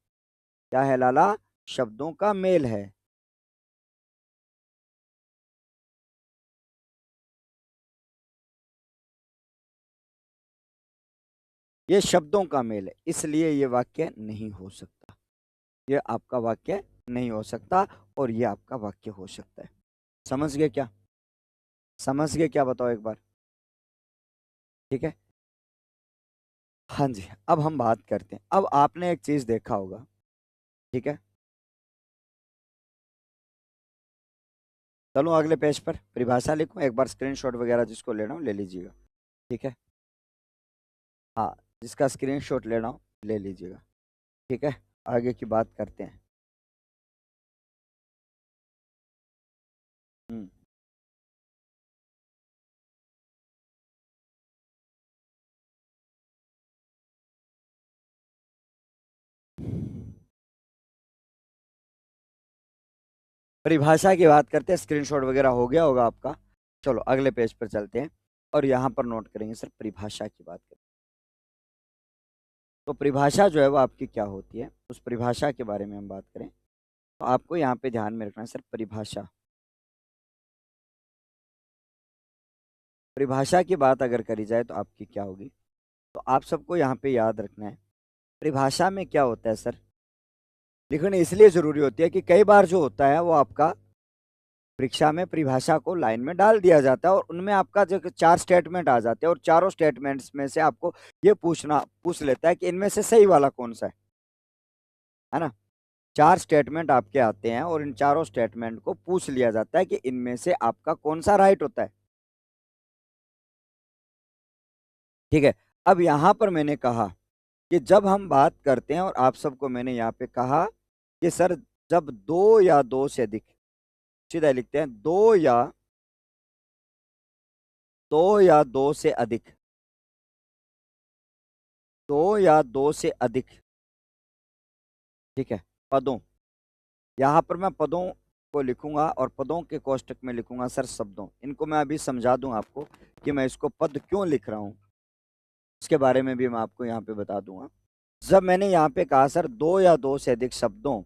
क्या है लाला, शब्दों का मेल है। ये शब्दों का मेल है, इसलिए ये वाक्य नहीं हो सकता। ये आपका वाक्य नहीं हो सकता और ये आपका वाक्य हो सकता है। समझ गए क्या? समझ गए क्या, बताओ एक बार। ठीक है। हाँ जी, अब हम बात करते हैं। अब आपने एक चीज देखा होगा। ठीक है, चलो अगले पेज पर परिभाषा लिखूं, एक बार स्क्रीनशॉट वगैरह जिसको लेना हो ले लीजिएगा। ठीक है। हाँ, जिसका स्क्रीनशॉट लेना हो ले लीजिएगा। ठीक है, आगे की बात करते हैं। हम्म। परिभाषा की बात करते हैं, स्क्रीनशॉट वगैरह हो गया होगा आपका। चलो अगले पेज पर चलते हैं और यहाँ पर नोट करेंगे सर परिभाषा की बात करें। तो परिभाषा जो है वो आपकी क्या होती है, उस परिभाषा के बारे में हम बात करें तो आपको यहाँ पे ध्यान में रखना है सर, परिभाषा। परिभाषा की बात अगर करी जाए तो आपकी क्या होगी, तो आप सबको यहाँ पे याद रखना है परिभाषा में क्या होता है सर। लिखना इसलिए जरूरी होती है कि कई बार जो होता है वो आपका परीक्षा में परिभाषा को लाइन में डाल दिया जाता है और उनमें आपका जो चार स्टेटमेंट आ जाते हैं और चारों स्टेटमेंट्स में से आपको ये पूछ लेता है कि इनमें से सही वाला कौन सा है ना। चार स्टेटमेंट आपके आते हैं और इन चारों स्टेटमेंट को पूछ लिया जाता है कि इनमें से आपका कौन सा राइट होता है। ठीक है। अब यहां पर मैंने कहा कि जब हम बात करते हैं और आप सबको मैंने यहाँ पे कहा कि सर जब दो या दो से अधिक, सीधा लिखते हैं दो या दो से अधिक, दो या दो से अधिक। ठीक है, पदों, यहाँ पर मैं पदों को लिखूंगा और पदों के कोष्टक में लिखूंगा सर शब्दों। इनको मैं अभी समझा दूं आपको कि मैं इसको पद क्यों लिख रहा हूं, उसके बारे में भी मैं आपको यहाँ पे बता दूंगा। जब मैंने यहाँ पे कहा सर दो या दो से अधिक शब्दों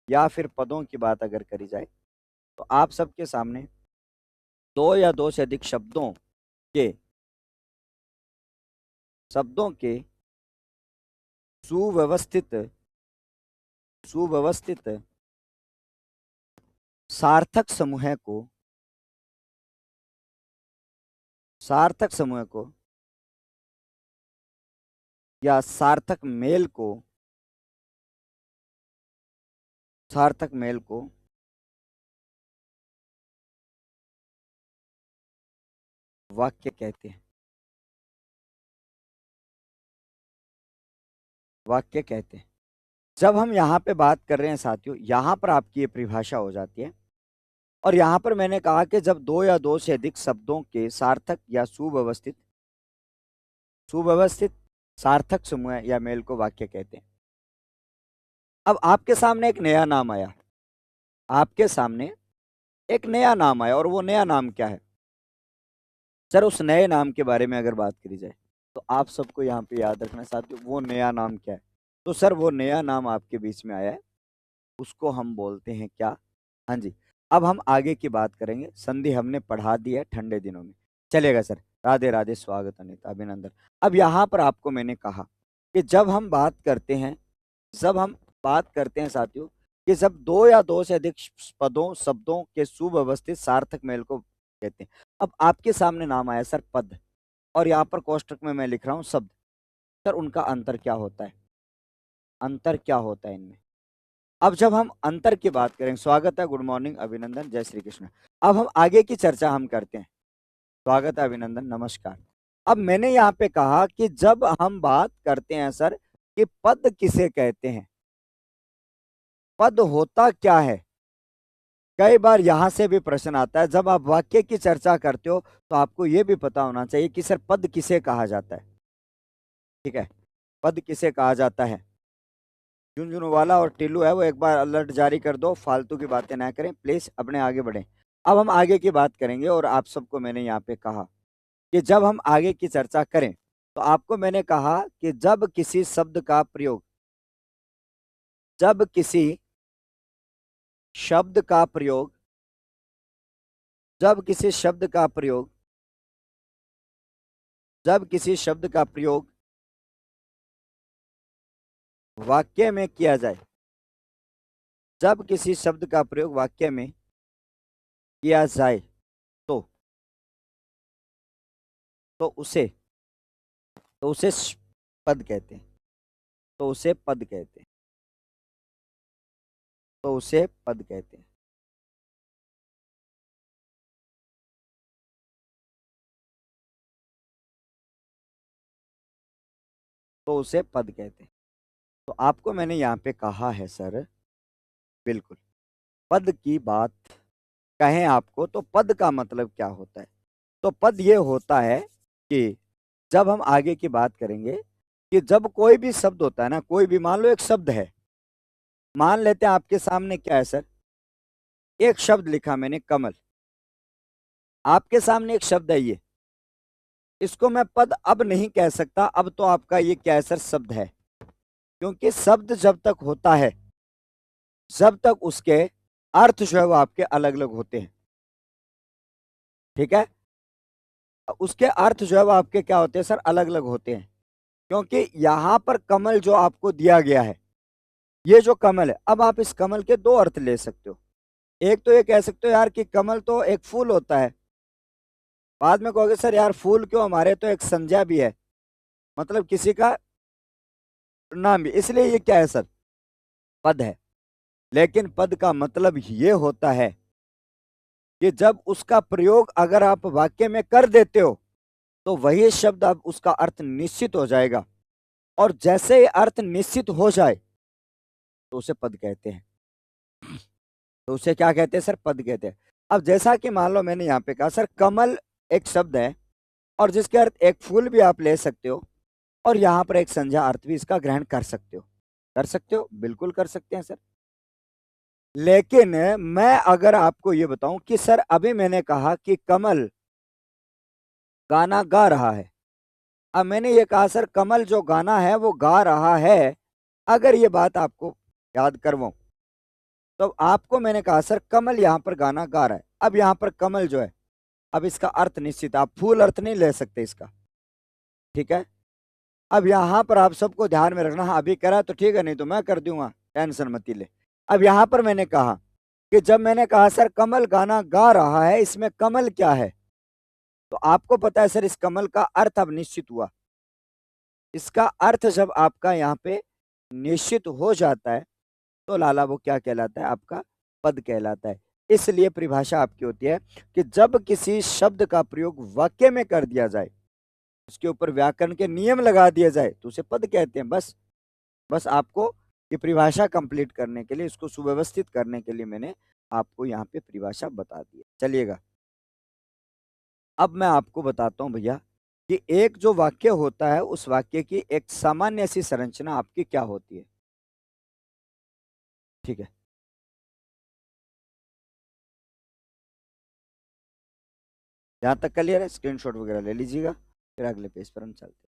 या फिर पदों की बात अगर करी जाए तो आप सबके सामने दो या दो से अधिक शब्दों के शब्दों के सुव्यवस्थित सुव्यवस्थित सार्थक समूह को या सार्थक मेल को वाक्य कहते हैं। वाक्य कहते हैं। जब हम यहाँ पे बात कर रहे हैं साथियों, यहाँ पर आपकी ये परिभाषा हो जाती है। और यहाँ पर मैंने कहा कि जब दो या दो से अधिक शब्दों के सार्थक या सुव्यवस्थित सार्थक समूह या मेल को वाक्य कहते हैं। अब आपके सामने एक नया नाम आया, आपके सामने एक नया नाम आया, और वो नया नाम क्या है सर? उस नए नाम के बारे में अगर बात करी जाए तो आप सबको यहाँ पे याद रखना साथियों, वो नया नाम क्या है? तो सर वो नया नाम आपके बीच में आया है, उसको हम बोलते हैं क्या? हाँ जी। अब हम आगे की बात करेंगे। संधि हमने पढ़ा दी है ठंडे दिनों में, चलेगा सर? राधे राधे, स्वागत, अनिता, अभिनंदन। अब यहाँ पर आपको मैंने कहा कि जब हम बात करते हैं साथियों कि जब दो या दो से अधिक शब्दों के सुव्यवस्थित सार्थक मेल को कहते हैं। अब आपके सामने नाम आया सर पद, और यहाँ पर कोष्टक में मैं लिख रहा हूँ शब्द। सर उनका अंतर क्या होता है? अंतर क्या होता है इनमें? अब जब हम अंतर की बात करें, स्वागत है, गुड मॉर्निंग, अभिनंदन, जय श्री कृष्ण। अब हम आगे की चर्चा हम करते हैं। स्वागत है, अभिनंदन, नमस्कार। अब मैंने यहाँ पे कहा कि जब हम बात करते हैं सर कि पद किसे कहते हैं, पद होता क्या है, कई बार यहां से भी प्रश्न आता है। जब आप वाक्य की चर्चा करते हो तो आपको यह भी पता होना चाहिए कि सर पद किसे कहा जाता है। ठीक है, पद किसे कहा जाता है? झुंझुनवाला और टिल्लू है वो, एक बार अलर्ट जारी कर दो, फालतू की बातें ना करें प्लीज, अपने आगे बढ़ें। अब हम आगे की बात करेंगे, और आप सबको मैंने यहाँ पे कहा कि जब हम आगे की चर्चा करें तो आपको मैंने कहा कि जब किसी शब्द का प्रयोग जब किसी शब्द का प्रयोग जब किसी शब्द का प्रयोग जब किसी शब्द का प्रयोग वाक्य में किया जाए जब किसी शब्द का प्रयोग वाक्य में किया जाए तो तो उसे तो उसे पद कहते हैं। तो उसे पद कहते हैं। तो उसे पद कहते हैं। तो उसे पद कहते हैं। तो आपको मैंने यहाँ पे कहा है सर, बिल्कुल पद की बात कहें आपको तो पद का मतलब क्या होता है? तो पद ये होता है कि जब हम आगे की बात करेंगे कि जब कोई भी शब्द होता है ना, कोई भी, मान लो एक शब्द है, मान लेते हैं आपके सामने क्या है सर, एक शब्द लिखा मैंने कमल, आपके सामने एक शब्द है ये, इसको मैं पद अब नहीं कह सकता, अब तो आपका ये क्या है सर, शब्द है। क्योंकि शब्द जब तक होता है जब तक उसके अर्थ जो है वो आपके अलग अलग होते हैं। ठीक है, उसके अर्थ जो है वो आपके क्या होते हैं सर, अलग अलग होते हैं। क्योंकि यहां पर कमल जो आपको दिया गया है, ये जो कमल है, अब आप इस कमल के दो अर्थ ले सकते हो। एक तो ये कह सकते हो यार कि कमल तो एक फूल होता है, बाद में कहोगे सर यार फूल क्यों, हमारे तो एक संज्ञा भी है, मतलब किसी का नाम भी, इसलिए ये क्या है सर, पद है। लेकिन पद का मतलब ये होता है कि जब उसका प्रयोग अगर आप वाक्य में कर देते हो तो वही शब्द अब उसका अर्थ निश्चित हो जाएगा, और जैसे ही अर्थ निश्चित हो जाए तो उसे पद कहते हैं। तो उसे क्या कहते हैं सर, पद कहते हैं। अब जैसा कि मान लो मैंने यहाँ पे कहा सर कमल एक शब्द है, और जिसके अर्थ एक फूल भी आप ले सकते हो, और यहाँ पर एक संज्ञा अर्थ भी इसका ग्रहण कर सकते हो। कर सकते हो, बिल्कुल कर सकते हैं सर। लेकिन मैं अगर आपको ये बताऊं कि सर अभी मैंने कहा कि कमल गाना गा रहा है, अब मैंने ये कहा सर कमल जो गाना है वो गा रहा है, अगर ये बात आपको याद करवाऊं तो आपको मैंने कहा सर कमल यहाँ पर गाना गा रहा है, अब यहाँ पर कमल जो है, अब इसका अर्थ निश्चित, आप फूल अर्थ नहीं ले सकते इसका। ठीक है, अब यहाँ पर आप सबको ध्यान में रखना, हाँ अभी करा तो ठीक है, नहीं तो मैं कर दूंगा, टेंशन मत ले। अब यहाँ पर मैंने कहा कि जब मैंने कहा सर कमल गाना गा रहा है, इसमें कमल क्या है, तो आपको पता है सर इस कमल का अर्थ अब निश्चित हुआ। इसका अर्थ जब आपका यहाँ पे निश्चित हो जाता है तो लाला वो क्या कहलाता है, आपका पद कहलाता है। इसलिए परिभाषा आपकी होती है कि जब किसी शब्द का प्रयोग वाक्य में कर दिया जाए, उसके ऊपर व्याकरण के नियम लगा दिए जाए, तो उसे पद कहते हैं। बस बस आपको ये परिभाषा कंप्लीट करने के लिए, इसको सुव्यवस्थित करने के लिए मैंने आपको यहाँ पे परिभाषा बता दी। चलिएगा, अब मैं आपको बताता हूँ भैया कि एक जो वाक्य होता है उस वाक्य की एक सामान्य सी संरचना आपकी क्या होती है। ठीक है, जहां तक क्लियर है स्क्रीनशॉट वगैरह ले लीजिएगा, फिर अगले पेज पर हम चलते हैं।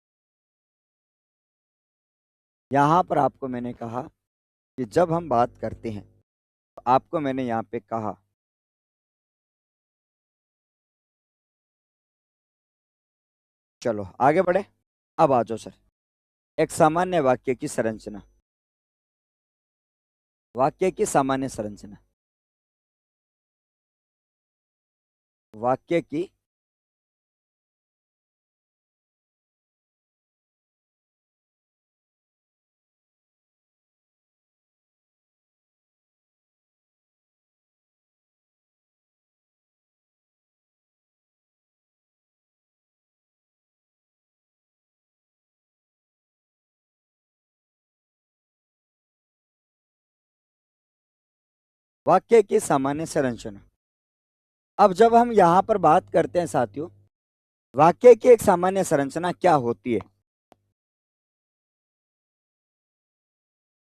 यहाँ पर आपको मैंने कहा कि जब हम बात करते हैं तो आपको मैंने यहाँ पे कहा चलो आगे बढ़े। अब आ जाओ सर, एक सामान्य वाक्य की संरचना, वाक्य की सामान्य संरचना, वाक्य की वाक्य की सामान्य संरचना। अब जब हम यहाँ पर बात करते हैं साथियों, वाक्य की एक सामान्य संरचना क्या होती है,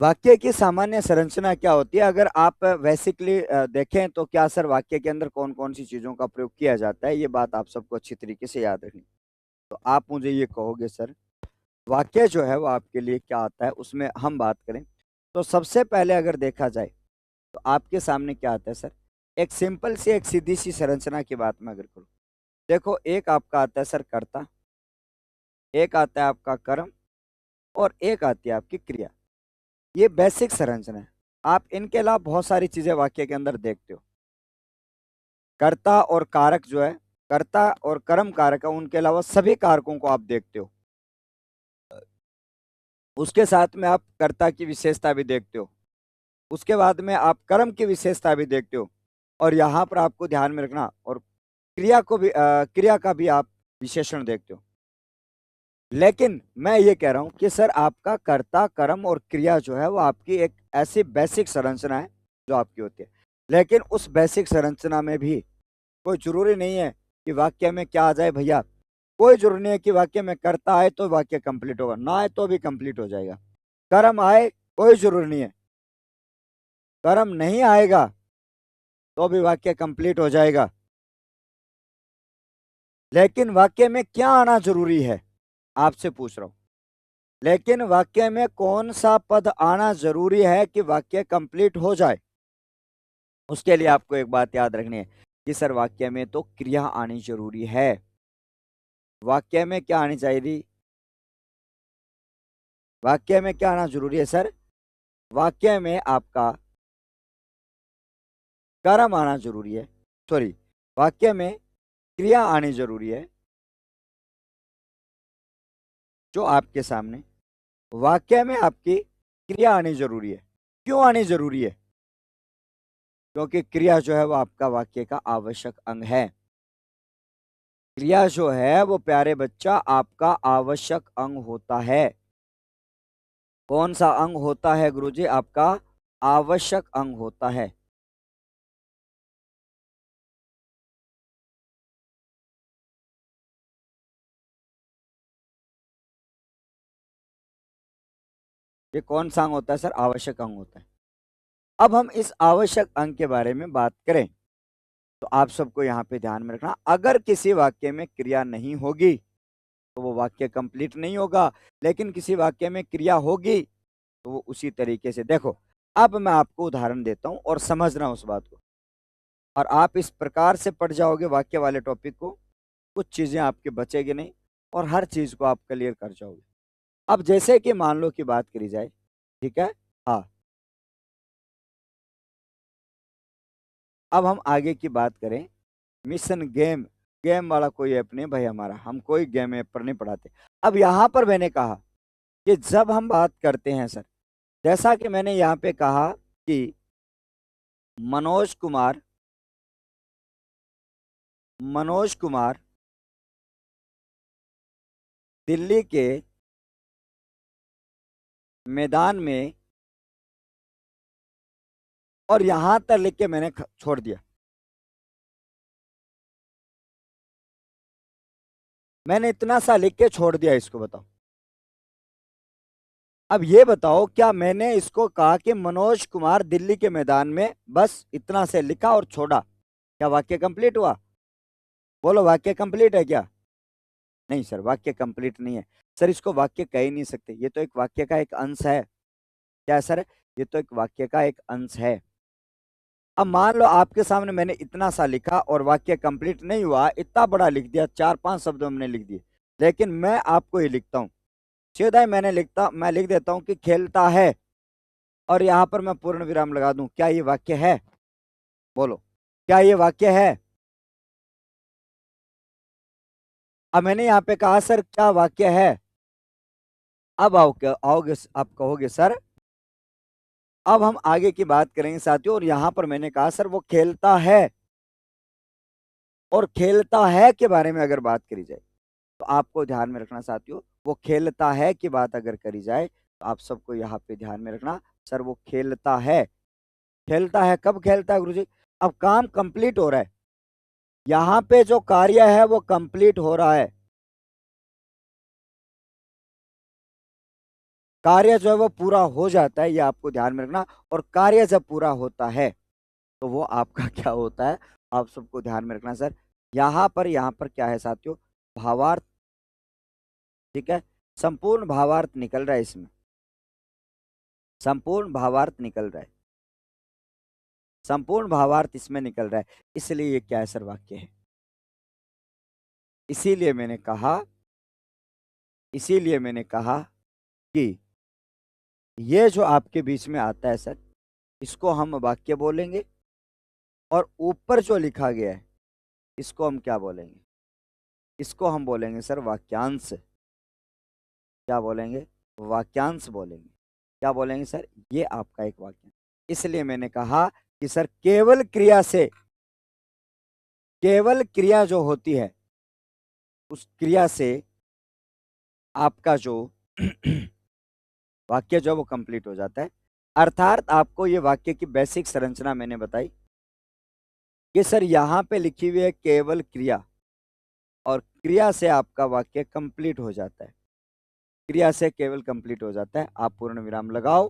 वाक्य की सामान्य संरचना क्या होती है, अगर आप बेसिकली देखें तो क्या सर वाक्य के अंदर कौन कौन सी चीजों का प्रयोग किया जाता है, ये बात आप सबको अच्छी तरीके से याद रखनी। तो आप मुझे ये कहोगे सर वाक्य जो है वो आपके लिए क्या आता है, उसमें हम बात करें तो सबसे पहले अगर देखा जाए तो आपके सामने क्या आता है सर, एक सिंपल सी एक सीधी सी संरचना की बात मैं अगर करूं, देखो एक आपका आता है सर कर्ता, एक आता है आपका कर्म, और एक आती है आपकी क्रिया। ये बेसिक संरचना है। आप इनके अलावा बहुत सारी चीजें वाक्य के अंदर देखते हो, कर्ता और कारक जो है, कर्ता और कर्म कारक है, उनके अलावा सभी कारकों को आप देखते हो। उसके साथ में आप कर्ता की विशेषता भी देखते हो, उसके बाद में आप कर्म की विशेषता भी देखते हो, और यहाँ पर आपको ध्यान में रखना, और क्रिया को भी क्रिया का भी आप विशेषण देखते हो। लेकिन मैं ये कह रहा हूं कि सर आपका कर्ता कर्म और क्रिया जो है वो आपकी एक ऐसी बेसिक संरचना है जो आपकी होती है। लेकिन उस बेसिक संरचना में भी कोई जरूरी नहीं है कि वाक्य में क्या आ जाए भैया, कोई जरूरी नहीं है कि वाक्य में कर्ता आए तो वाक्य कंप्लीट होगा, ना आए तो भी कंप्लीट हो जाएगा। कर्म आए कोई जरूरी नहीं है, कर्म नहीं आएगा तो भी वाक्य कंप्लीट हो जाएगा। लेकिन वाक्य में क्या आना जरूरी है, आपसे पूछ रहा हूं, लेकिन वाक्य में कौन सा पद आना जरूरी है कि वाक्य कंप्लीट हो जाए। उसके लिए आपको एक बात याद रखनी है कि सर वाक्य में तो क्रिया आनी जरूरी है। वाक्य में क्या आनी चाहिए, वाक्य में क्या आना जरूरी है सर, वाक्य में आपका कर्म आना जरूरी है, सॉरी वाक्य में क्रिया आनी जरूरी है, जो आपके सामने वाक्य में आपकी क्रिया आनी जरूरी है। क्यों आनी जरूरी है, क्योंकि क्रिया जो है वो आपका वाक्य का आवश्यक अंग है। क्रिया जो है वो प्यारे बच्चा आपका आवश्यक अंग होता है। कौन सा अंग होता है गुरुजी, आपका आवश्यक अंग होता है। ये कौन सा अंग होता है सर, आवश्यक अंग होता है। अब हम इस आवश्यक अंग के बारे में बात करें तो आप सबको यहाँ पे ध्यान में रखना, अगर किसी वाक्य में क्रिया नहीं होगी तो वो वाक्य कंप्लीट नहीं होगा, लेकिन किसी वाक्य में क्रिया होगी तो वो उसी तरीके से, देखो अब मैं आपको उदाहरण देता हूं और समझना उस बात को, और आप इस प्रकार से पढ़ जाओगे वाक्य वाले टॉपिक को, कुछ चीजें आपके बचेगी नहीं और हर चीज को आप क्लियर कर जाओगे। अब जैसे कि मान लो की बात करी जाए, ठीक है। हाँ, अब हम आगे की बात करें। मिशन गेम, गेम वाला कोई ऐप नहीं भाई हमारा, हम कोई गेम ऐप पर नहीं पढ़ाते। अब यहां पर मैंने कहा कि जब हम बात करते हैं सर, जैसा कि मैंने यहाँ पे कहा कि मनोज कुमार, मनोज कुमार दिल्ली के मैदान में, और यहां तक लिख के मैंने छोड़ दिया। मैंने इतना सा लिख के छोड़ दिया, इसको बताओ। अब ये बताओ, क्या मैंने इसको कहा कि मनोज कुमार दिल्ली के मैदान में, बस इतना से लिखा और छोड़ा, क्या वाक्य कंप्लीट हुआ? बोलो, वाक्य कंप्लीट है क्या? नहीं सर, वाक्य कंप्लीट नहीं है। सर इसको वाक्य कह ही नहीं सकते, ये तो एक वाक्य का एक अंश है। क्या है सर? ये तो एक वाक्य का एक अंश है। अब मान लो आपके सामने मैंने इतना सा लिखा और वाक्य कंप्लीट नहीं हुआ, इतना बड़ा लिख दिया, 4-5 शब्दों में लिख दिए, लेकिन मैं आपको ही लिखता हूँ, सीधा ही मैं लिख देता हूँ कि खेलता है, और यहाँ पर मैं पूर्ण विराम लगा दूं। क्या ये वाक्य है? बोलो, क्या ये वाक्य है? अब मैंने यहाँ पे कहा सर क्या वाक्य है? अब आओगे आप कहोगे सर, अब हम आगे की बात करेंगे साथियों, और यहां पर मैंने कहा सर वो खेलता है, और खेलता है के बारे में अगर बात करी जाए तो आपको ध्यान में रखना साथियों, वो खेलता है की बात अगर करी जाए तो आप सबको यहाँ पे ध्यान में रखना, सर वो खेलता है। खेलता है, कब खेलता है गुरुजी? अब काम कंप्लीट हो रहा है, यहाँ पे जो कार्य है वो कंप्लीट हो रहा है, कार्य जो है वो पूरा हो जाता है, ये आपको ध्यान में रखना। और कार्य जब पूरा होता है तो वो आपका क्या होता है, आप सबको ध्यान में रखना सर। यहाँ पर क्या है साथियों? भावार्थ, ठीक है। संपूर्ण भावार्थ निकल रहा है इसमें, संपूर्ण भावार्थ निकल रहा है, संपूर्ण भावार्थ इसमें निकल रहा है, इसलिए ये क्या है सर? वाक्य है। इसीलिए मैंने कहा, इसीलिए मैंने कहा कि ये जो आपके बीच में आता है सर, इसको हम वाक्य बोलेंगे, और ऊपर जो लिखा गया है इसको हम क्या बोलेंगे? इसको हम बोलेंगे सर वाक्यांश। क्या बोलेंगे? वाक्यांश बोलेंगे। क्या बोलेंगे सर? ये आपका एक वाक्य। इसलिए मैंने कहा कि सर केवल क्रिया से, केवल क्रिया जो होती है उस क्रिया से आपका जो वाक्य जो वो कंप्लीट हो जाता है। अर्थात आपको ये वाक्य की बेसिक संरचना मैंने बताई कि सर यहाँ पे लिखी हुई है केवल क्रिया, और क्रिया से आपका वाक्य कंप्लीट हो जाता है, क्रिया से केवल कंप्लीट हो जाता है। आप पूर्ण विराम लगाओ,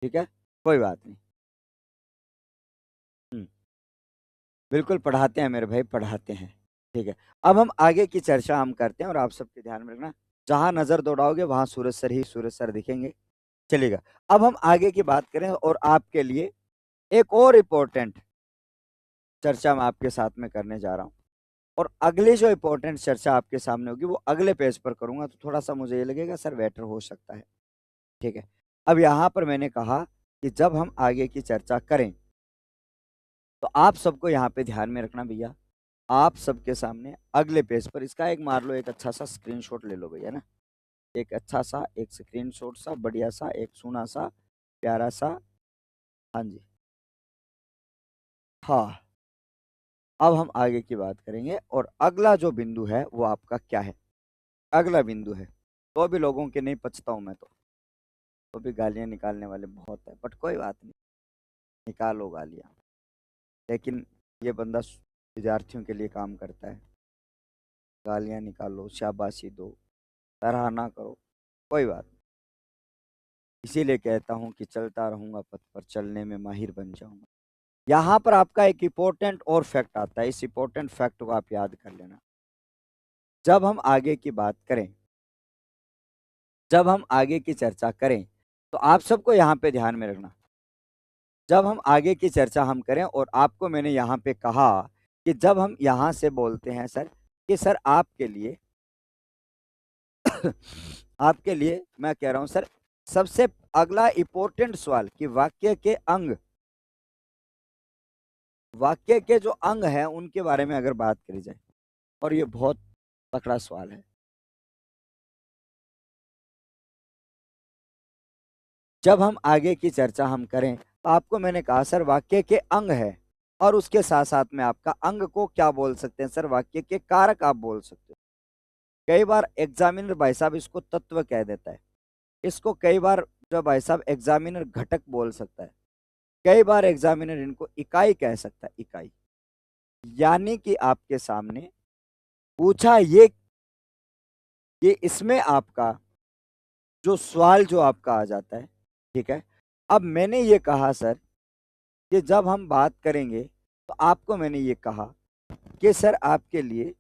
ठीक है, कोई बात नहीं। हम्म, बिल्कुल पढ़ाते हैं मेरे भाई, पढ़ाते हैं, ठीक है। अब हम आगे की चर्चा हम करते हैं, और आप सबके ध्यान में रखना, जहां नजर दौड़ाओगे वहां सूरज सर ही सूरज सर दिखेंगे, चलेगा। अब हम आगे की बात करें, और आपके लिए एक और इम्पोर्टेंट चर्चा मैं आपके साथ में करने जा रहा हूँ, और अगली जो इम्पोर्टेंट चर्चा आपके सामने होगी वो अगले पेज पर करूंगा, तो थोड़ा सा मुझे ये लगेगा सर बेटर हो सकता है, ठीक है। अब यहाँ पर मैंने कहा कि जब हम आगे की चर्चा करें तो आप सबको यहाँ पे ध्यान में रखना भैया, आप सबके सामने अगले पेज पर इसका एक मार लो, एक अच्छा सा स्क्रीनशॉट ले लो भैया ना, एक अच्छा सा एक स्क्रीनशॉट सा, बढ़िया सा, एक सोना सा, प्यारा सा। हाँ जी, हाँ। अब हम आगे की बात करेंगे, और अगला जो बिंदु है वो आपका क्या है? अगला बिंदु है, तो भी लोगों के नहीं पचता हूं मैं तो भी गालियां निकालने वाले बहुत है, बट कोई बात नहीं, निकालो गालियां, लेकिन ये बंदा विद्यार्थियों के लिए काम करता है, गालियां निकालो, शाबाशी दो, सराहना करो, कोई बात नहीं। इसीलिए कहता हूं कि चलता रहूंगा पथ पर, चलने में माहिर बन जाऊंगा। यहाँ पर आपका एक इम्पोर्टेंट और फैक्ट आता है, इस इम्पोर्टेंट फैक्ट को आप याद कर लेना। जब हम आगे की बात करें, जब हम आगे की चर्चा करें, तो आप सबको यहाँ पे ध्यान में रखना, जब हम आगे की चर्चा हम करें, और आपको मैंने यहाँ पे कहा कि जब हम यहाँ से बोलते हैं सर कि सर आपके लिए आपके लिए मैं कह रहा हूं सर, सबसे अगला इंपॉर्टेंट सवाल कि वाक्य के जो अंग हैं उनके बारे में अगर बात करी जाए, और ये बहुत तकड़ा सवाल है। जब हम आगे की चर्चा हम करें तो आपको मैंने कहा सर वाक्य के अंग है, और उसके साथ साथ में आपका अंग को क्या बोल सकते हैं सर, वाक्य के कारक आप बोल सकते हो। कई बार एग्जामिनर भाई साहब इसको तत्व कह देता है, इसको कई बार जो भाई साहब एग्जामिनर घटक बोल सकता है, कई बार एग्जामिनर इनको इकाई कह सकता है, इकाई। यानी कि आपके सामने पूछा ये कि इसमें आपका जो सवाल जो आपका आ जाता है, ठीक है। अब मैंने ये कहा सर कि जब हम बात करेंगे तो आपको मैंने ये कहा कि सर आपके लिए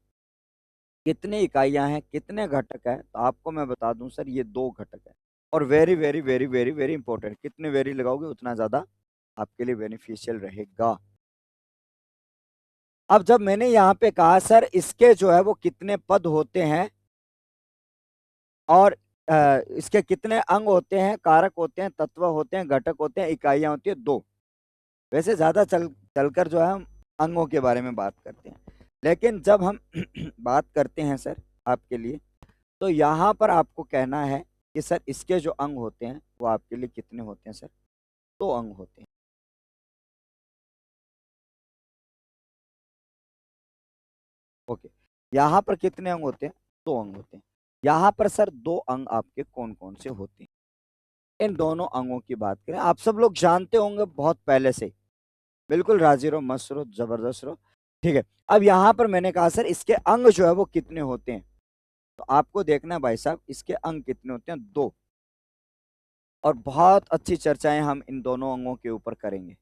कितनी इकाइयां हैं, कितने घटक हैं, तो आपको मैं बता दूं सर ये 2 घटक है। और very very very very very important, कितने वेरी लगाओगे उतना ज्यादा आपके लिए बेनिफिशियल रहेगा। अब जब मैंने यहाँ पे कहा सर इसके जो है वो कितने पद होते हैं और इसके कितने अंग होते हैं, कारक होते हैं, तत्व होते हैं, घटक होते हैं, इकाइयां होती है 2। वैसे ज्यादा चलकर जो है हम अंगों के बारे में बात करते हैं, लेकिन जब हम बात करते हैं सर आपके लिए, तो यहाँ पर आपको कहना है कि सर इसके जो अंग होते हैं वो आपके लिए कितने होते हैं सर, 2 अंग होते हैं। ओके, यहाँ पर कितने अंग होते हैं, 2 अंग होते हैं। यहाँ पर सर 2 अंग आपके कौन कौन से होते हैं, इन दोनों अंगों की बात करें, आप सब लोग जानते होंगे बहुत पहले से। बिल्कुल राजी रहो, मस्त रहो, जबरदस्त रहो, ठीक है। अब यहाँ पर मैंने कहा सर इसके अंग जो है वो कितने होते हैं, तो आपको देखना है भाई साहब इसके अंग कितने होते हैं, 2। और बहुत अच्छी चर्चाएं हम इन दोनों अंगों के ऊपर करेंगे,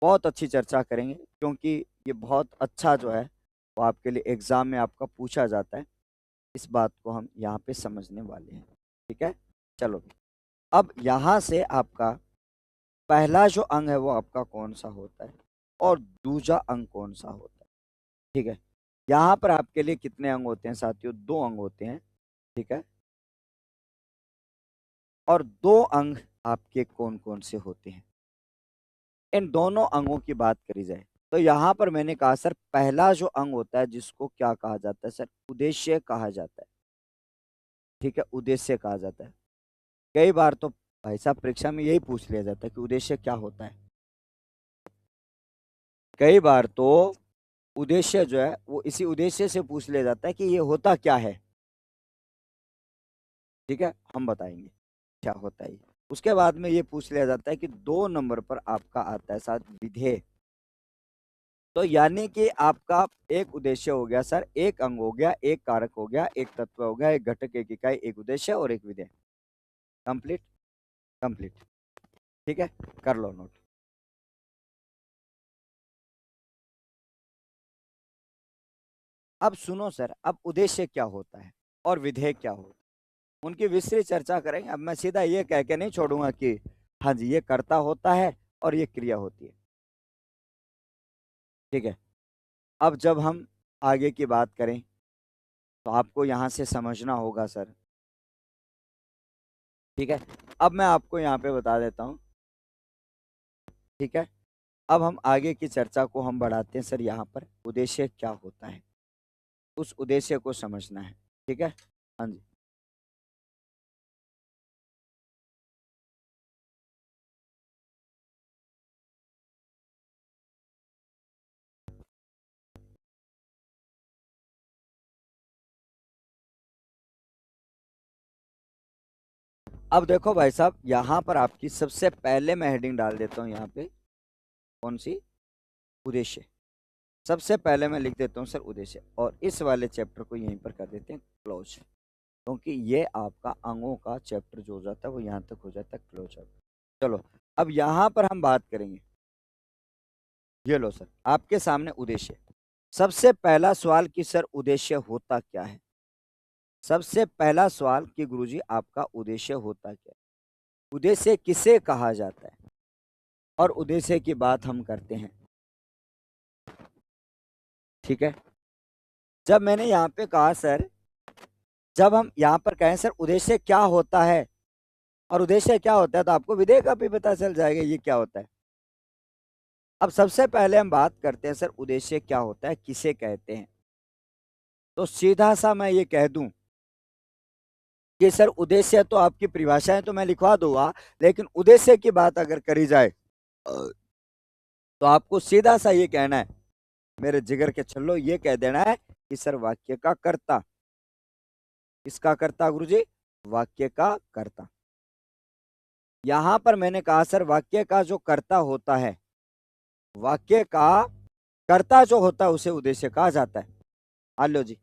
बहुत अच्छी चर्चा करेंगे, क्योंकि ये बहुत अच्छा जो है वो आपके लिए एग्जाम में आपका पूछा जाता है। इस बात को हम यहाँ पे समझने वाले हैं, ठीक है। चलो, अब यहाँ से आपका पहला जो अंग है वो आपका कौन सा होता है और दूसरा अंग कौन सा होता है, ठीक है। यहाँ पर आपके लिए कितने अंग होते हैं साथियों, 2 अंग होते हैं, ठीक है। और 2 अंग आपके कौन कौन से होते हैं, इन दोनों अंगों की बात करी जाए तो यहाँ पर मैंने कहा सर पहला जो अंग होता है जिसको क्या कहा जाता है सर, उद्देश्य कहा जाता है, ठीक है, उद्देश्य कहा जाता है। कई बार तो भाई साहब परीक्षा में यही पूछ लिया जाता है कि उद्देश्य क्या होता है। कई बार तो उद्देश्य जो है वो इसी उद्देश्य से पूछ लिया जाता है कि ये होता क्या है, ठीक है, हम बताएंगे क्या होता है। उसके बाद में ये पूछ लिया जाता है कि 2 नंबर पर आपका आता है साथ विधेय। तो यानी कि आपका एक उद्देश्य हो गया सर, एक अंग हो गया, एक कारक हो गया, एक तत्व हो गया, एक घटक, एक इकाई, एक उद्देश्य और एक विधेय। कंप्लीट, कंप्लीट, ठीक है, कर लो नोट। अब सुनो सर, अब उद्देश्य क्या होता है और विधेय क्या होता है, उनकी विस्तृत चर्चा करेंगे। अब मैं सीधा ये कह के नहीं छोड़ूंगा कि हाँ जी ये कर्ता होता है और ये क्रिया होती है, ठीक है। अब जब हम आगे की बात करें तो आपको यहाँ से समझना होगा सर, ठीक है। अब मैं आपको यहाँ पे बता देता हूँ, ठीक है। अब हम आगे की चर्चा को हम बढ़ाते हैं सर, यहाँ पर उद्देश्य क्या होता है उस उद्देश्य को समझना है, ठीक है। हाँ जी, अब देखो भाई साहब यहाँ पर आपकी सबसे पहले मैं हेडिंग डाल देता हूँ यहाँ पे, कौन सी, उद्देश्य। सबसे पहले मैं लिख देता हूँ सर उद्देश्य, और इस वाले चैप्टर को यहीं पर कर देते हैं क्लोज, क्योंकि ये आपका अंगों का चैप्टर जो हो जाता है वो यहाँ तक हो जाता है क्लोज। चलो, अब यहाँ पर हम बात करेंगे, ये लो सर आपके सामने उद्देश्य। सबसे पहला सवाल कि सर उद्देश्य होता क्या है, सबसे पहला सवाल कि गुरुजी आपका उद्देश्य होता क्या है, उद्देश्य किसे कहा जाता है, और उद्देश्य की बात हम करते हैं, ठीक है। जब मैंने यहाँ पे कहा सर जब हम यहाँ पर कहें सर उद्देश्य क्या होता है और उद्देश्य क्या होता है, तो आपको विधेय का भी पता चल जाएगा ये क्या होता है। अब सबसे पहले हम बात करते हैं सर उद्देश्य क्या होता है, किसे कहते हैं। तो सीधा सा मैं ये कह दूं कि सर उद्देश्य तो आपकी परिभाषाएं तो मैं लिखवा दूंगा, लेकिन उद्देश्य की बात अगर करी जाए तो आपको सीधा सा ये कहना है, मेरे जिगर के छल्लो, ये कह देना है कि सर वाक्य का कर्ता। किसका कर्ता गुरुजी? वाक्य का कर्ता। यहां पर मैंने कहा सर वाक्य का जो कर्ता होता है, वाक्य का कर्ता जो होता है उसे उद्देश्य कहा जाता है। लो जी,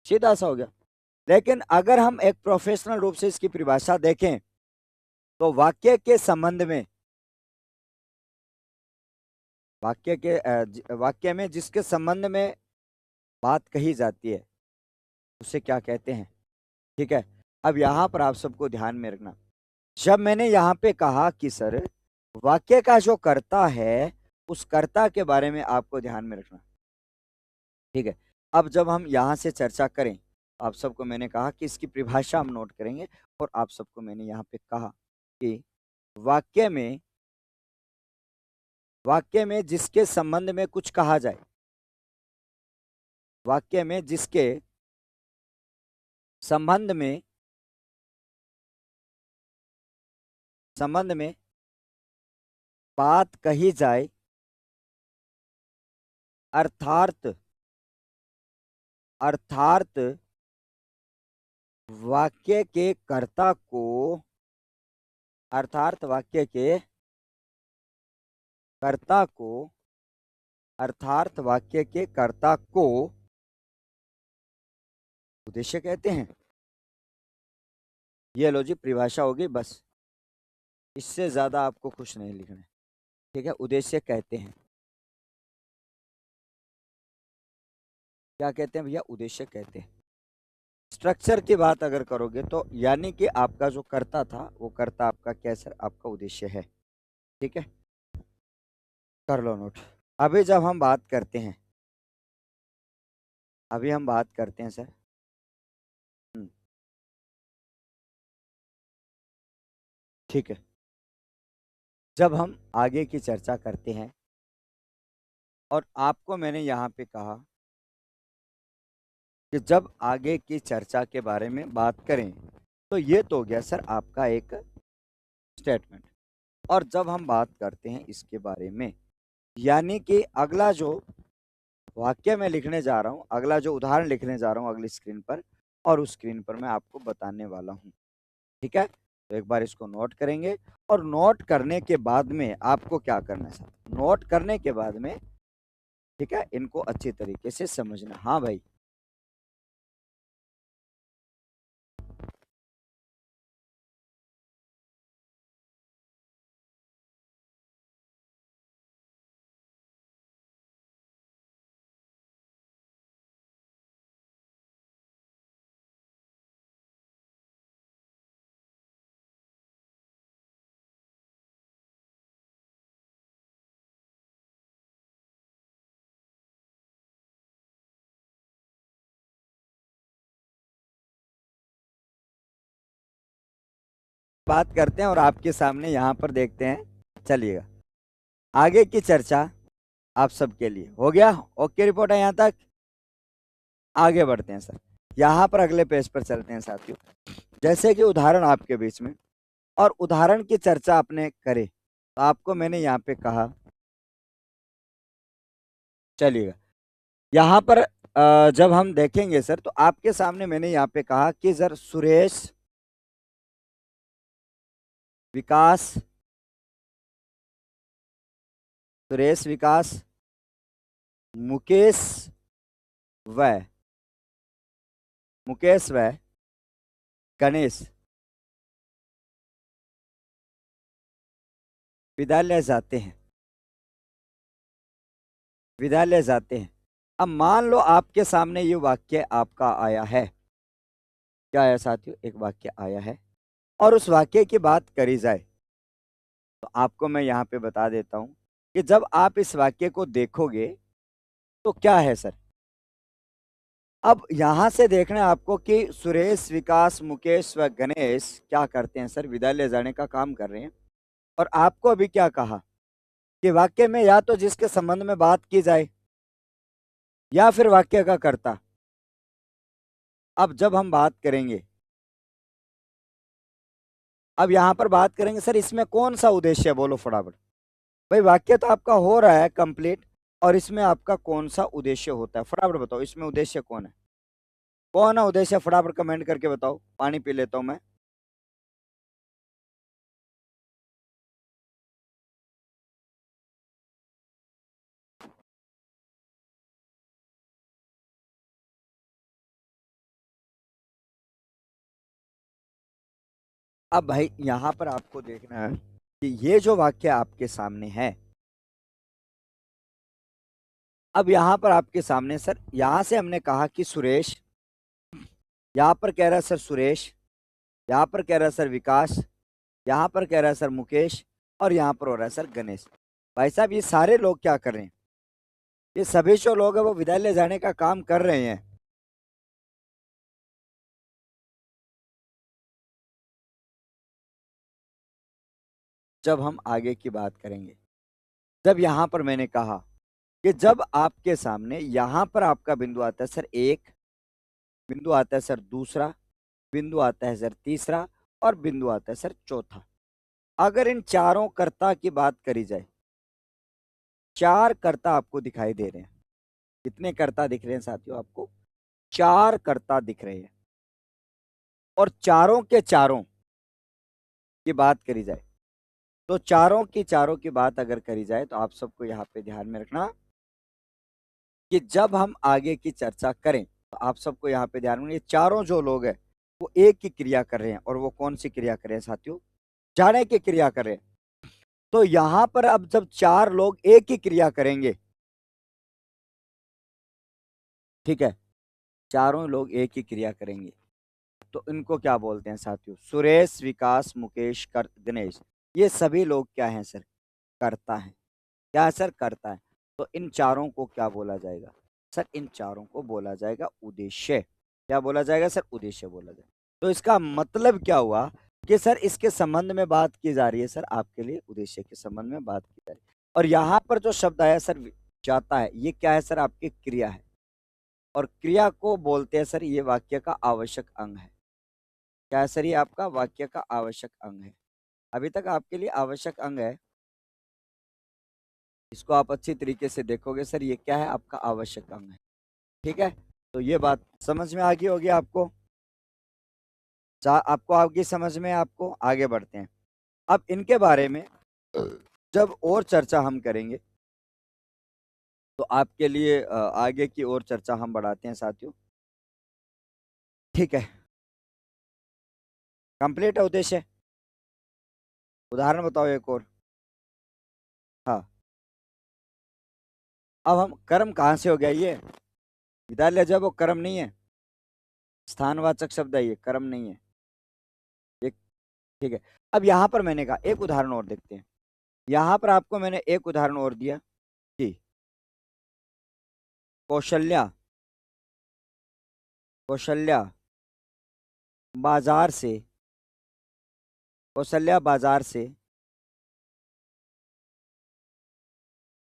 सीधा सा हो गया। लेकिन अगर हम एक प्रोफेशनल रूप से इसकी परिभाषा देखें तो वाक्य के संबंध में, वाक्य में जिसके संबंध में बात कही जाती है उसे क्या कहते हैं। ठीक है, अब यहां पर आप सबको ध्यान में रखना, जब मैंने यहाँ पे कहा कि सर वाक्य का जो कर्ता है उस कर्ता के बारे में आपको ध्यान में रखना। ठीक है, अब जब हम यहाँ से चर्चा करें, आप सबको मैंने कहा कि इसकी परिभाषा हम नोट करेंगे, और आप सबको मैंने यहाँ पे कहा कि वाक्य में जिसके संबंध में कुछ कहा जाए, वाक्य में जिसके संबंध में बात कही जाए, अर्थात वाक्य के कर्ता को, अर्थात वाक्य के कर्ता को, अर्थात वाक्य के कर्ता को उद्देश्य कहते हैं। ये लो जी परिभाषा होगी, बस इससे ज्यादा आपको कुछ नहीं लिखना है। ठीक है, उद्देश्य कहते हैं, क्या कहते हैं भैया? उद्देश्य कहते हैं। स्ट्रक्चर की बात अगर करोगे तो यानी कि आपका जो कर्ता था वो कर्ता आपका क्या सर? आपका उद्देश्य है। ठीक है, कर लो नोट। अभी जब हम बात करते हैं, सर, ठीक है, जब हम आगे की चर्चा करते हैं और आपको मैंने यहाँ पे कहा कि जब आगे की चर्चा के बारे में बात करें तो ये तो हो गया सर आपका एक स्टेटमेंट। और जब हम बात करते हैं इसके बारे में, यानी कि अगला जो वाक्य मैं लिखने जा रहा हूँ, अगला जो उदाहरण लिखने जा रहा हूँ अगली स्क्रीन पर, और उस स्क्रीन पर मैं आपको बताने वाला हूँ। ठीक है, तो एक बार इसको नोट करेंगे, और नोट करने के बाद में आपको क्या करना है? नोट करने के बाद में, ठीक है, इनको अच्छी तरीके से समझना। हाँ भाई, बात करते हैं और आपके सामने यहाँ पर देखते हैं। चलिएगा, आगे की चर्चा आप सबके लिए हो गया। ओके रिपोर्ट है यहाँ तक? आगे बढ़ते हैं सर, यहाँ पर अगले पेज पर चलते हैं साथियों। जैसे कि उदाहरण आपके बीच में, और उदाहरण की चर्चा आपने करे तो आपको मैंने यहाँ पे कहा, चलिएगा यहाँ पर जब हम देखेंगे सर तो आपके सामने मैंने यहाँ पे कहा कि सर सुरेश, विकास, मुकेश व गणेश विद्यालय जाते हैं, अब मान लो आपके सामने ये वाक्य आपका आया है। क्या आया साथियों? एक वाक्य आया है, और उस वाक्य की बात करी जाए तो आपको मैं यहाँ पे बता देता हूँ कि जब आप इस वाक्य को देखोगे तो क्या है सर? अब यहां से देखना है आपको कि सुरेश, विकास, मुकेश व गणेश क्या करते हैं सर, विद्यालय जाने का काम कर रहे हैं। और आपको अभी क्या कहा कि वाक्य में या तो जिसके संबंध में बात की जाए या फिर वाक्य का कर्ता। अब जब हम बात करेंगे, अब यहां पर बात करेंगे सर इसमें कौन सा उद्देश्य है, बोलो फटाफट। भाई वाक्य तो आपका हो रहा है कंप्लीट, और इसमें आपका कौन सा उद्देश्य होता है, फटाफट बताओ इसमें उद्देश्य कौन है, कौन है उद्देश्य, फटाफट कमेंट करके बताओ, पानी पी लेता हूं मैं। अब भाई यहां पर आपको देखना है कि ये जो वाक्य आपके सामने है, अब यहां पर आपके सामने सर, यहां से हमने कहा कि सुरेश, यहां पर कह रहा है सर सुरेश, यहां पर कह रहा है सर विकास, यहां पर कह रहा है सर मुकेश, और यहां पर हो रहा है सर गणेश। भाई साहब ये सारे लोग क्या कर रहे हैं, ये सभी जो लोग हैं वो विद्यालय जाने का काम कर रहे हैं। जब हम आगे की बात करेंगे, जब यहां पर मैंने कहा कि जब आपके सामने यहां पर आपका बिंदु आता है सर एक, बिंदु आता है सर दूसरा, बिंदु आता है सर तीसरा, और बिंदु आता है सर चौथा। अगर इन चारों कर्ता की बात करी जाए, चार कर्ता आपको दिखाई दे रहे हैं। कितने कर्ता दिख रहे हैं साथियों आपको, चार कर्ता दिख रहे हैं। और चारों के चारों की बात करी जाए, तो चारों की चारों की बात अगर करी जाए, तो आप सबको यहाँ पे ध्यान में रखना कि जब हम आगे की चर्चा करें, तो आप सबको यहाँ पे ध्यान में, ये चारों जो लोग हैं वो एक ही क्रिया कर रहे हैं, और वो कौन सी क्रिया कर रहे हैं साथियों, जाने की क्रिया कर रहे हैं। तो यहां पर अब जब चार लोग एक ही क्रिया करेंगे, ठीक है, चारों लोग एक ही क्रिया करेंगे, तो इनको क्या बोलते हैं साथियों, सुरेश, विकास, मुकेश, गणेश, ये सभी लोग क्या हैं सर, करता है। क्या है सर, करता है। तो इन चारों को क्या बोला जाएगा सर, इन चारों को बोला जाएगा उद्देश्य। क्या बोला जाएगा सर, उद्देश्य बोला जाएगा। तो इसका मतलब क्या हुआ कि सर इसके संबंध में बात की जा रही है, सर आपके लिए उद्देश्य के संबंध में बात की जा रही है। और यहाँ पर जो शब्द आया सर जाता है, ये क्या है सर, आपकी क्रिया है। और क्रिया को बोलते हैं सर, ये वाक्य का आवश्यक अंग है। क्या है सर, ये आपका वाक्य का आवश्यक अंग है। अभी तक आपके लिए आवश्यक अंग है, इसको आप अच्छी तरीके से देखोगे सर, ये क्या है, आपका आवश्यक अंग है। ठीक है, तो ये बात समझ में आ गई होगी आपको। आपको आपकी समझ में, आपको आगे बढ़ते हैं। अब इनके बारे में जब और चर्चा हम करेंगे, तो आपके लिए आगे की और चर्चा हम बढ़ाते हैं साथियों। ठीक है, कंप्लीट है उद्देश्य। उदाहरण बताओ एक और। हाँ, अब हम कर्म कहाँ से हो गया, ये विद्यालय जब वो कर्म नहीं है, स्थानवाचक शब्द है, ये कर्म नहीं है। एक, ठीक है। अब यहाँ पर मैंने कहा एक उदाहरण और देखते हैं। यहाँ पर आपको मैंने एक उदाहरण और दिया कि कौशल्या, कौशल्या बाजार से, कौशल्या बाजार से,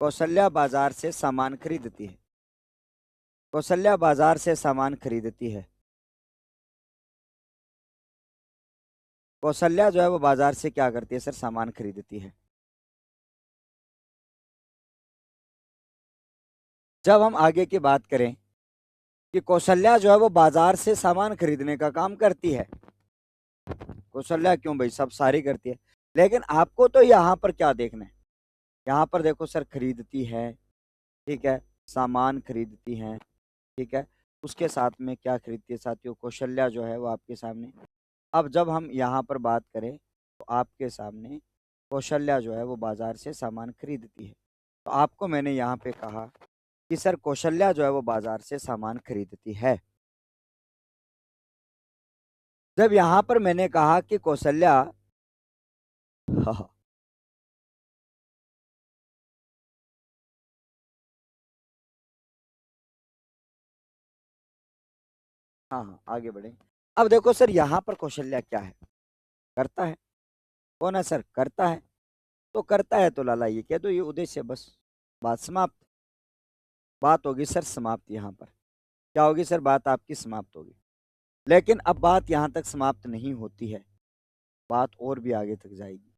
कौशल्या बाजार से सामान खरीदती है। कौशल्या बाजार से सामान खरीदती है। कौशल्या जो है वो बाजार से क्या करती है सर, सामान खरीदती है। जब हम आगे की बात करें कि कौशल्या जो है वो बाजार से सामान खरीदने का काम करती है, कौशल्या क्यों भाई, सब सारी करती है, लेकिन आपको तो यहाँ पर क्या देखना है, यहाँ पर देखो सर, खरीदती है, ठीक है, सामान खरीदती हैं, ठीक है, उसके साथ में क्या खरीदती है साथियों, कौशल्या जो है वो आपके सामने। अब जब हम यहाँ पर बात करें, तो आपके सामने कौशल्या जो है वो बाजार से सामान खरीदती है। तो आपको मैंने यहाँ पे कहा कि सर कौशल्या जो है वो बाजार से सामान खरीदती है। जब यहाँ पर मैंने कहा कि कौशल्या हाँ हाँ, आगे बढ़ेंगे। अब देखो सर, यहाँ पर कौशल्या क्या है? करता है। कौन है सर? करता है। तो करता है तो लाला ये कह दो, ये उद्देश्य, बस बात समाप्त। बात होगी सर समाप्त। यहाँ पर क्या होगी सर? बात आपकी समाप्त होगी। लेकिन अब बात यहाँ तक समाप्त नहीं होती है, बात और भी आगे तक जाएगी।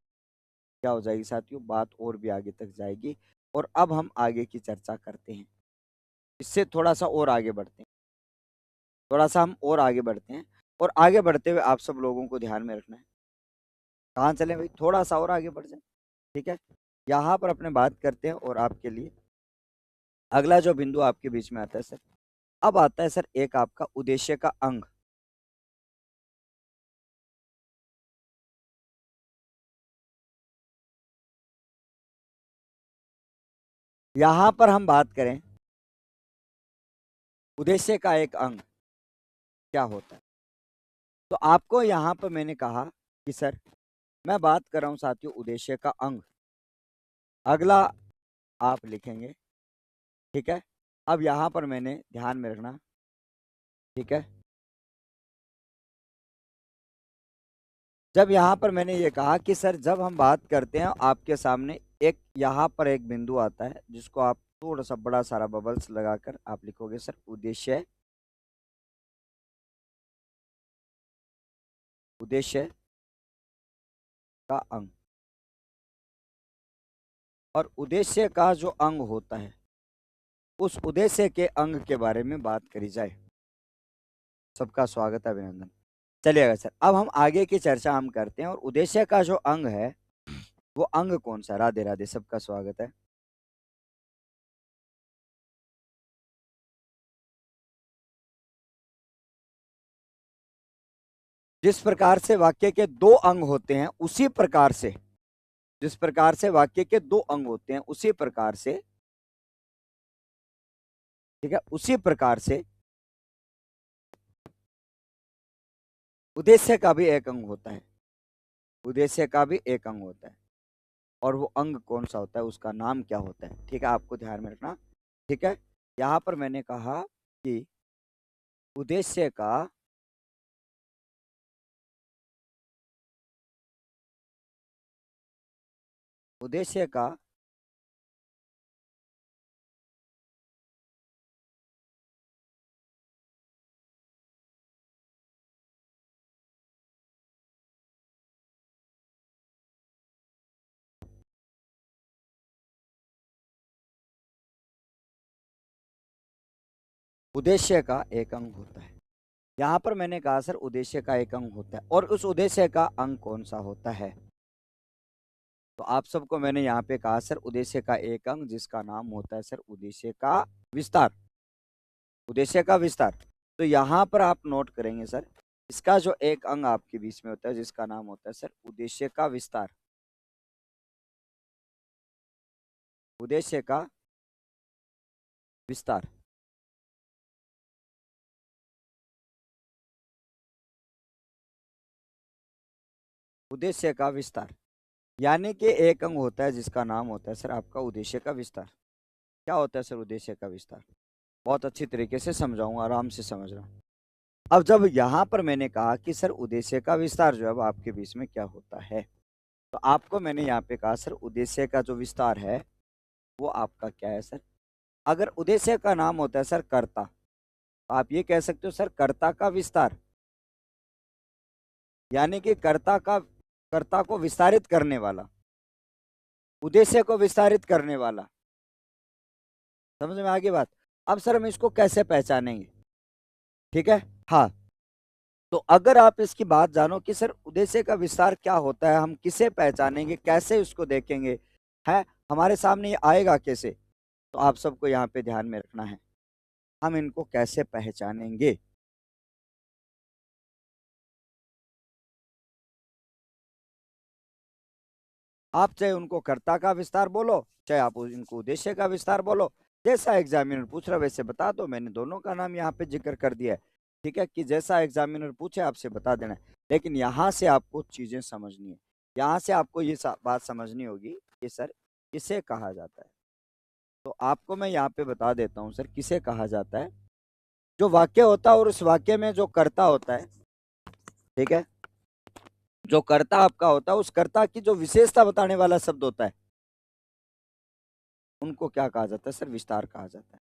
क्या हो जाएगी साथियों? बात और भी आगे तक जाएगी। और अब हम आगे की चर्चा करते हैं, इससे थोड़ा सा और आगे बढ़ते हैं। थोड़ा सा हम और आगे बढ़ते हैं। और आगे बढ़ते हुए आप सब लोगों को ध्यान में रखना है। कहाँ चलें भाई? थोड़ा सा और आगे बढ़ जाए, ठीक है। यहाँ पर अपने बात करते हैं और आपके लिए अगला जो बिंदु आपके बीच में आता है सर, अब आता है सर एक आपका उद्देश्य का अंग। यहां पर हम बात करें उद्देश्य का एक अंग क्या होता है, तो आपको यहां पर मैंने कहा कि सर मैं बात कर रहा हूं साथियों उद्देश्य का अंग। अगला आप लिखेंगे, ठीक है। अब यहां पर मैंने ध्यान में रखना, ठीक है। जब यहाँ पर मैंने ये कहा कि सर जब हम बात करते हैं आपके सामने एक यहाँ पर एक बिंदु आता है जिसको आप थोड़ा सा बड़ा सारा बबल्स लगाकर आप लिखोगे सर उद्देश्य। उद्देश्य का अंग। और उद्देश्य का जो अंग होता है उस उद्देश्य के अंग के बारे में बात करी जाए। सबका स्वागत है, अभिनंदन। चलिएगा सर, अब हम आगे की चर्चा हम करते हैं। और उद्देश्य का जो अंग है वो अंग कौन सा? राधे राधे, सबका स्वागत है। जिस प्रकार से वाक्य के दो अंग होते हैं उसी प्रकार से, जिस प्रकार से वाक्य के दो अंग होते हैं उसी प्रकार से, ठीक है, उसी प्रकार से उद्देश्य का भी एक अंग होता है। उद्देश्य का भी एक अंग होता है। और वो अंग कौन सा होता है, उसका नाम क्या होता है, ठीक है, आपको ध्यान में रखना, ठीक है। यहां पर मैंने कहा कि उद्देश्य का उद्देश्य का उद्देश्य का एक अंग होता है। यहां पर मैंने कहा सर उद्देश्य का एक अंग होता है। और उस उद्देश्य का अंग कौन सा होता है? तो आप सबको मैंने यहाँ पे कहा सर उद्देश्य का एक अंग जिसका नाम होता है सर उद्देश्य का विस्तार। उद्देश्य का विस्तार। तो यहाँ पर आप नोट करेंगे सर, इसका जो एक अंग आपके बीच में होता है जिसका नाम होता है सर उद्देश्य का विस्तार। उद्देश्य का विस्तार। उद्देश्य का विस्तार यानी कि एक अंग होता है जिसका नाम होता है सर आपका उद्देश्य का विस्तार। क्या होता है सर उद्देश्य का विस्तार? बहुत अच्छी तरीके से समझाऊंगा, आराम से समझना। अब जब यहाँ पर मैंने कहा कि सर उद्देश्य का विस्तार जो है वो आपके बीच में क्या होता है, तो आपको मैंने यहाँ पे कहा सर उद्देश्य का जो विस्तार है वो आपका क्या है सर? अगर उद्देश्य का नाम होता है सर कर्ता, तो आप ये कह सकते हो सर कर्ता का विस्तार। यानी कि कर्ता को विस्तारित करने वाला, उद्देश्य को विस्तारित करने वाला। समझ में आ गई बात? अब सर हम इसको कैसे पहचानेंगे? ठीक है, हाँ। तो अगर आप इसकी बात जानो कि सर उद्देश्य का विस्तार क्या होता है, हम किसे पहचानेंगे, कैसे उसको देखेंगे, है हमारे सामने ये आएगा कैसे, तो आप सबको यहाँ पे ध्यान में रखना है, हम इनको कैसे पहचानेंगे। आप चाहे उनको कर्ता का विस्तार बोलो, चाहे आप इनको उद्देश्य का विस्तार बोलो, जैसा एग्जामिनर पूछ रहा वैसे बता दो। मैंने दोनों का नाम यहाँ पे जिक्र कर दिया है, ठीक है, कि जैसा एग्जामिनर पूछे आपसे बता देना है। लेकिन यहाँ से आपको चीजें समझनी है, यहाँ से आपको ये बात समझनी होगी कि सर किसे कहा जाता है। तो आपको मैं यहाँ पे बता देता हूँ सर किसे कहा जाता है। जो वाक्य होता है और उस वाक्य में जो कर्ता होता है, ठीक है, जो कर्ता आपका होता है, उस कर्ता की जो विशेषता बताने वाला शब्द होता है, उनको क्या कहा जाता है सर? विस्तार कहा जाता है।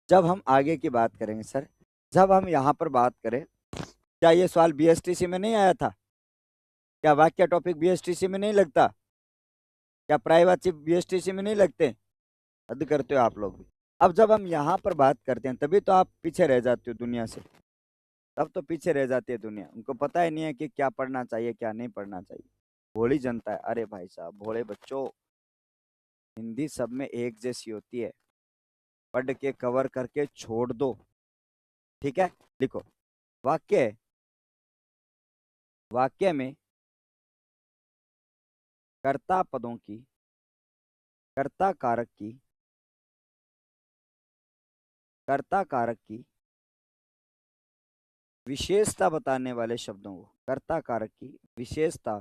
जब हम आगे की बात करेंगे सर, जब हम यहाँ पर बात करें, क्या ये सवाल बीएसटीसी में नहीं आया था? क्या वाक्य टॉपिक बीएसटीसी में नहीं लगता? क्या प्रायवाची बीएसटीसी में नहीं लगते? हद करते हो आप लोग भी। अब जब हम यहाँ पर बात करते हैं, तभी तो आप पीछे रह जाते हो दुनिया से। तब तो पीछे रह जाती है दुनिया, उनको पता ही नहीं है कि क्या पढ़ना चाहिए क्या नहीं पढ़ना चाहिए। भोली जनता है। अरे भाई साहब, भोले बच्चों, हिंदी सब में एक जैसी होती है, पढ़ के कवर करके छोड़ दो, ठीक है। लिखो, वाक्य, वाक्य में कर्ता पदों की, कर्ता कारक की, कर्ता कारक की विशेषता बताने वाले शब्दों को, कर्ता कारक की विशेषता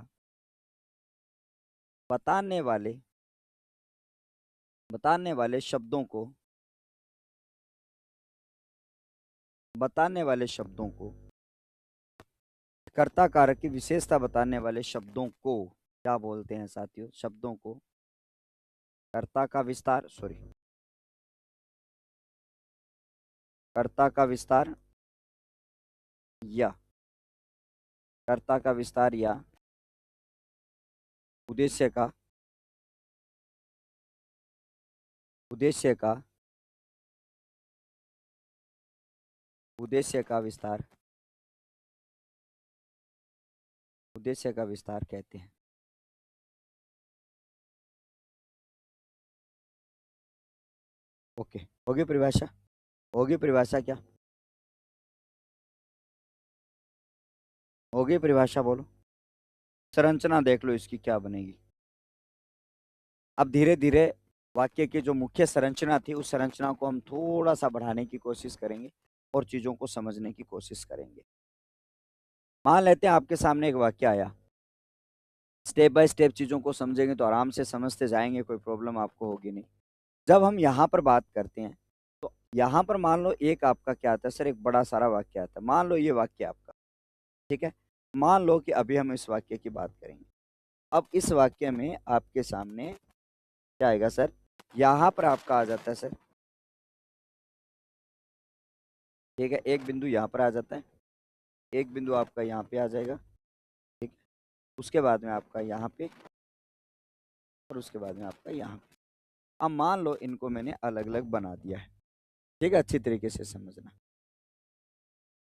बताने वाले, बताने वाले शब्दों को, बताने वाले शब्दों को, कर्ता कारक की विशेषता बताने वाले शब्दों को क्या बोलते हैं साथियों? शब्दों को कर्ता का विस्तार, सॉरी, कर्ता का विस्तार या कर्ता का विस्तार या उद्देश्य का, उद्देश्य का, उद्देश्य का विस्तार, उद्देश्य का विस्तार कहते हैं। ओके, होगी परिभाषा? होगी परिभाषा? क्या होगी परिभाषा? बोलो, संरचना देख लो इसकी क्या बनेगी। अब धीरे धीरे वाक्य की जो मुख्य संरचना थी, उस संरचना को हम थोड़ा सा बढ़ाने की कोशिश करेंगे और चीजों को समझने की कोशिश करेंगे। मान लेते हैं आपके सामने एक वाक्य आया, स्टेप बाय स्टेप चीजों को समझेंगे तो आराम से समझते जाएंगे, कोई प्रॉब्लम आपको होगी नहीं। जब हम यहाँ पर बात करते हैं, तो यहाँ पर मान लो एक आपका क्या आता है सर, एक बड़ा सारा वाक्य आता है। मान लो ये वाक्य आपका, ठीक है। मान लो कि अभी हम इस वाक्य की बात करेंगे। अब इस वाक्य में आपके सामने क्या आएगा सर? यहाँ पर आपका आ जाता है सर, ठीक है, एक बिंदु यहाँ पर आ जाता है, एक बिंदु आपका यहाँ पे आ जाएगा, ठीक है, उसके बाद में आपका यहाँ पे, और उसके बाद में आपका यहाँ पे। अब मान लो इनको मैंने अलग अलग बना दिया है, ठीक है, अच्छी तरीके से समझना।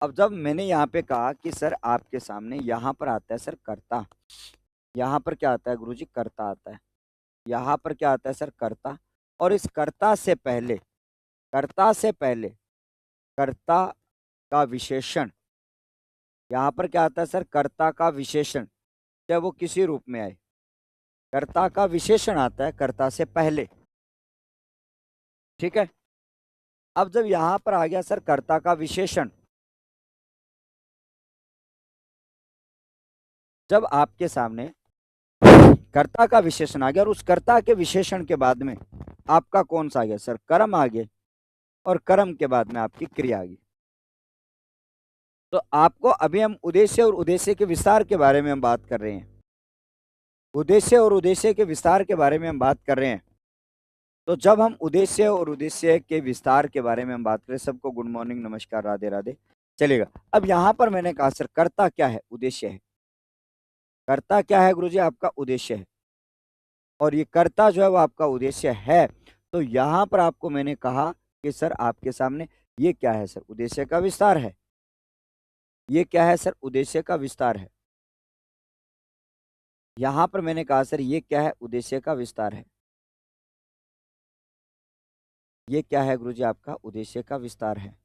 अब जब मैंने यहाँ पे कहा कि सर आपके सामने यहाँ पर आता है सर कर्ता, यहाँ पर क्या आता है गुरुजी? कर्ता आता है। यहाँ पर क्या आता है सर? कर्ता। और इस कर्ता से पहले, कर्ता से पहले कर्ता का विशेषण, यहाँ पर क्या आता है सर? कर्ता का विशेषण, चाहे वो किसी रूप में आए, कर्ता का विशेषण आता है कर्ता से पहले, ठीक है। अब जब यहाँ पर आ गया सर कर्ता का विशेषण, जब आपके सामने कर्ता का विशेषण आ गया और उस कर्ता के विशेषण के बाद में आपका कौन सा आ गया सर? कर्म आ गया, और कर्म के बाद में आपकी क्रिया आ गई। तो आपको अभी हम उद्देश्य और उद्देश्य के विस्तार के बारे में हम बात कर रहे हैं, उद्देश्य और उद्देश्य के विस्तार के बारे में हम बात कर रहे हैं। तो जब हम उद्देश्य और उद्देश्य के विस्तार के बारे में हम बात करें, सबको गुड मॉर्निंग, नमस्कार, राधे राधे, चलेगा। अब यहाँ पर मैंने कहा सर कर्ता क्या है? उद्देश्य है। कर्ता क्या है गुरुजी? आपका उद्देश्य है। और ये कर्ता जो है वो आपका उद्देश्य है। तो यहाँ पर आपको मैंने कहा कि सर आपके सामने ये क्या है सर? उद्देश्य का विस्तार है। ये क्या है सर? उद्देश्य का विस्तार है। यहाँ पर मैंने कहा सर ये क्या है? उद्देश्य का विस्तार है। ये क्या है गुरुजी? आपका उद्देश्य का विस्तार है।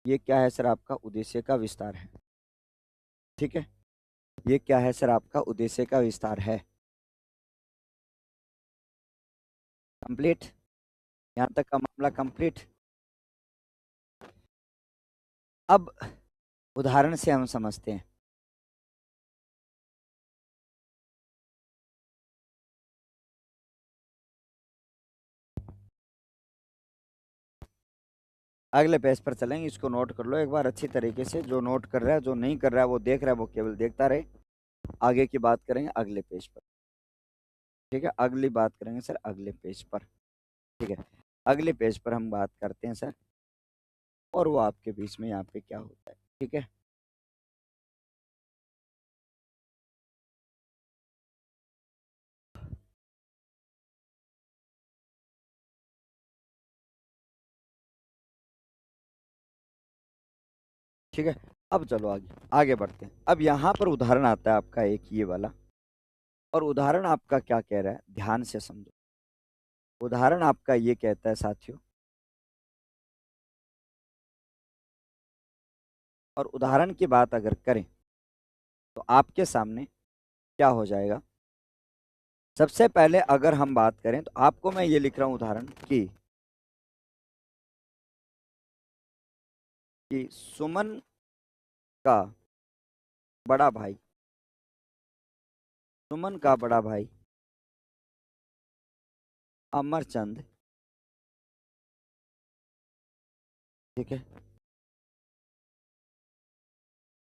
ये क्या है सर? आपका उद्देश्य का विस्तार है, ठीक है। ये क्या है सर? आपका उद्देश्य का विस्तार है। कंप्लीट? यहाँ तक का मामला कंप्लीट। अब उदाहरण से हम समझते हैं। अगले पेज पर चलेंगे, इसको नोट कर लो एक बार अच्छी तरीके से। जो नोट कर रहा है, जो नहीं कर रहा है वो देख रहा है, वो केवल देखता रहे। आगे की बात करेंगे अगले पेज पर। ठीक है, अगली बात करेंगे सर अगले पेज पर। ठीक है, अगले पेज पर हम बात करते हैं सर, और वो आपके बीच में यहाँ पे क्या होता है। ठीक है, ठीक है। अब चलो आगे आगे बढ़ते हैं। अब यहाँ पर उदाहरण आता है आपका एक ये वाला, और उदाहरण आपका क्या कह रहा है, ध्यान से समझो। उदाहरण आपका ये कहता है साथियों, और उदाहरण की बात अगर करें तो आपके सामने क्या हो जाएगा। सबसे पहले अगर हम बात करें तो आपको मैं ये लिख रहा हूं उदाहरण कि सुमन का बड़ा भाई, सुमन का बड़ा भाई अमरचंद, ठीक है,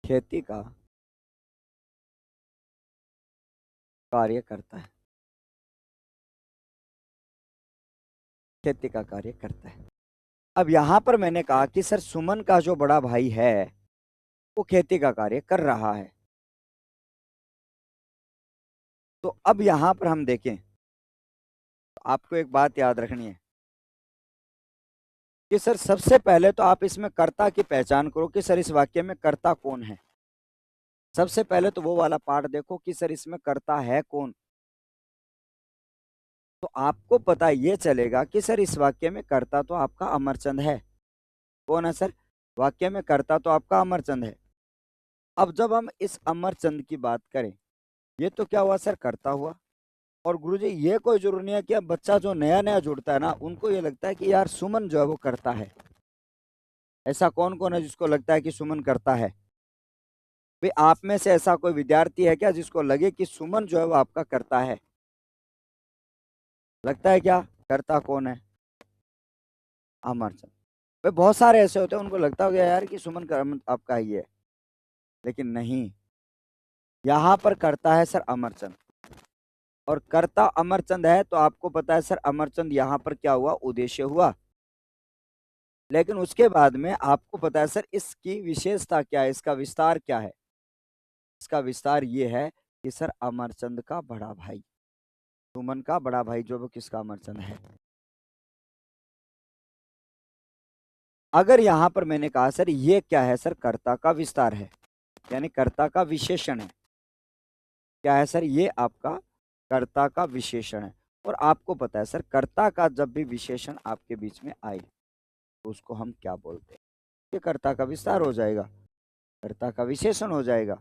खेती का कार्य करता है, खेती का कार्य करता है। अब यहां पर मैंने कहा कि सर सुमन का जो बड़ा भाई है वो खेती का कार्य कर रहा है। तो अब यहां पर हम देखें तो आपको एक बात याद रखनी है कि सर सबसे पहले तो आप इसमें कर्ता की पहचान करो कि सर इस वाक्य में कर्ता कौन है। सबसे पहले तो वो वाला पार्ट देखो कि सर इसमें कर्ता है कौन। तो आपको पता ये चलेगा कि सर इस वाक्य में कर्ता तो आपका अमरचंद है। कौन है सर, वाक्य में कर्ता तो आपका अमरचंद है। अब जब हम इस अमरचंद की बात करें, ये तो क्या हुआ सर, कर्ता हुआ। और गुरुजी ये कोई जरूरी नहीं है कि अब बच्चा जो नया नया जुड़ता है ना, उनको ये लगता है कि यार सुमन जो है वो करता है। ऐसा कौन कौन है जिसको लगता है कि सुमन करता है? भाई आप में से ऐसा कोई विद्यार्थी है क्या जिसको लगे कि सुमन जो है वो आपका करता है? लगता है क्या? करता कौन है? अमरचंद। भाई बहुत सारे ऐसे होते हैं उनको लगता होगा यार कि सुमन आपका ही है, लेकिन नहीं, यहाँ पर करता है सर अमरचंद। और कर्ता अमरचंद है तो आपको पता है सर अमरचंद यहाँ पर क्या हुआ, उद्देश्य हुआ। लेकिन उसके बाद में आपको पता है सर इसकी विशेषता क्या है, इसका विस्तार क्या है। इसका विस्तार ये है कि सर अमरचंद का बड़ा भाई, सुमन का बड़ा भाई जो वो किसका, अमरचंद है। अगर यहां पर मैंने कहा सर ये क्या है, सर कर्ता का विस्तार है, यानी कर्ता का विशेषण है। क्या है सर, ये आपका कर्ता का विशेषण है। और आपको पता है सर कर्ता का जब भी विशेषण आपके बीच में आए तो उसको हम क्या बोलते हैं, ये कर्ता का विस्तार हो जाएगा, कर्ता का विशेषण हो जाएगा।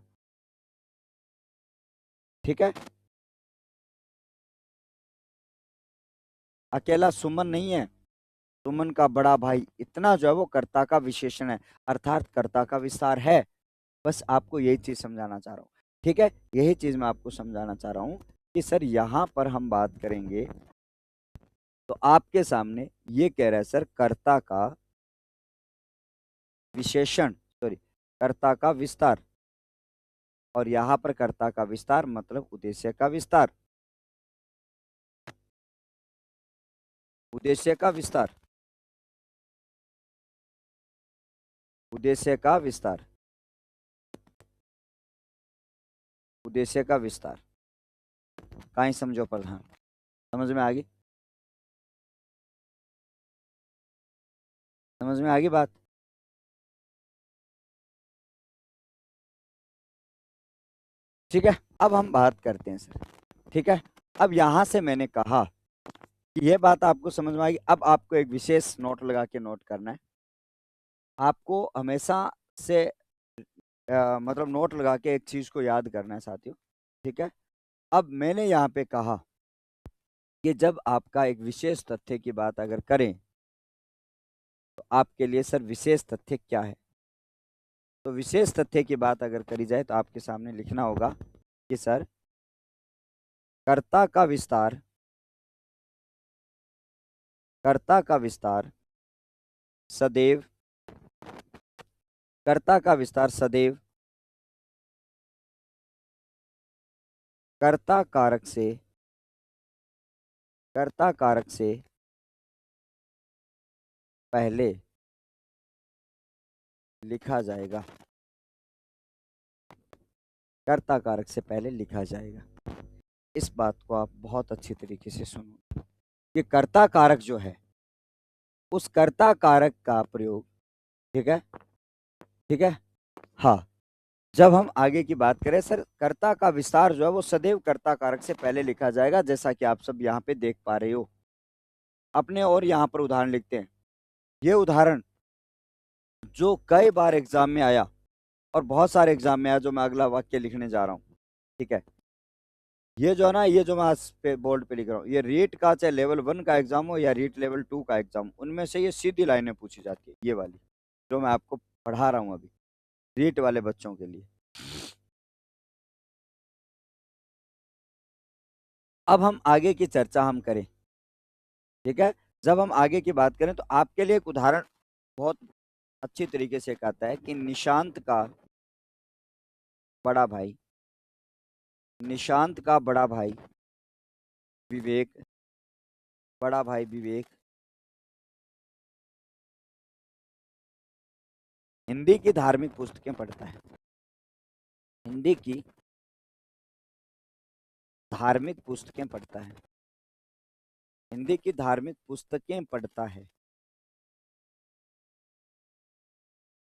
ठीक है, अकेला सुमन नहीं है, सुमन का बड़ा भाई इतना जो है वो कर्ता का विशेषण है, अर्थात कर्ता का विस्तार है। बस आपको यही चीज समझाना चाह रहा हूँ। ठीक है, यही चीज मैं आपको समझाना चाह रहा हूँ कि सर यहाँ पर हम बात करेंगे तो आपके सामने ये कह रहा है सर कर्ता का विशेषण, सॉरी, कर्ता का विस्तार। और यहाँ पर कर्ता का विस्तार मतलब उद्देश्य का विस्तार, उद्देश्य का विस्तार, उद्देश्य का विस्तार, उद्देश्य का विस्तार। कहीं समझो प्रधान, समझ में आ गई? समझ में आ गई बात? ठीक है, अब हम बात करते हैं सर। ठीक है, अब यहां से मैंने कहा कि ये बात आपको समझ में आएगी। अब आपको एक विशेष नोट लगा के नोट करना है। आपको हमेशा से मतलब नोट लगा के एक चीज को याद करना है साथियों। ठीक है, अब मैंने यहाँ पे कहा कि जब आपका एक विशेष तथ्य की बात अगर करें तो आपके लिए सर विशेष तथ्य क्या है। तो विशेष तथ्य की बात अगर करी जाए तो आपके सामने लिखना होगा कि सर कर्ता का विस्तार, कर्ता का विस्तार सदैव कर्ता का विस्तार सदैव कर्ता कारक से पहले लिखा जाएगा। कर्ता कारक से पहले लिखा जाएगा। इस बात को आप बहुत अच्छी तरीके से सुनो कि कर्ता कारक जो है, उस कर्ता कारक का प्रयोग, ठीक है, ठीक है, हाँ, जब हम आगे की बात करें सर, कर्ता का विस्तार जो है वो सदैव कर्ता कारक से पहले लिखा जाएगा, जैसा कि आप सब यहाँ पे देख पा रहे हो। अपने और यहाँ पर उदाहरण लिखते हैं। ये उदाहरण जो कई बार एग्जाम में आया और बहुत सारे एग्जाम में आया, जो मैं अगला वाक्य लिखने जा रहा हूँ, ठीक है। ये जो है ना, ये जो मैं आज पे बोर्ड पे लिख रहा हूँ, ये रीट का चाहे लेवल 1 का एग्जाम हो या रीट लेवल 2 का एग्जाम, उनमें से ये सीधी लाइनें पूछी जाती है, ये वाली जो मैं आपको पढ़ा रहा हूँ अभी, रीट वाले बच्चों के लिए। अब हम आगे की चर्चा हम करें, ठीक है। जब हम आगे की बात करें तो आपके लिए एक उदाहरण बहुत अच्छी तरीके से कहता है कि निशांत का बड़ा भाई, निशांत का बड़ा भाई विवेक, बड़ा भाई विवेक हिंदी की धार्मिक पुस्तकें पढ़ता है। हिंदी की धार्मिक पुस्तकें पढ़ता है। हिंदी की धार्मिक पुस्तकें पढ़ता है।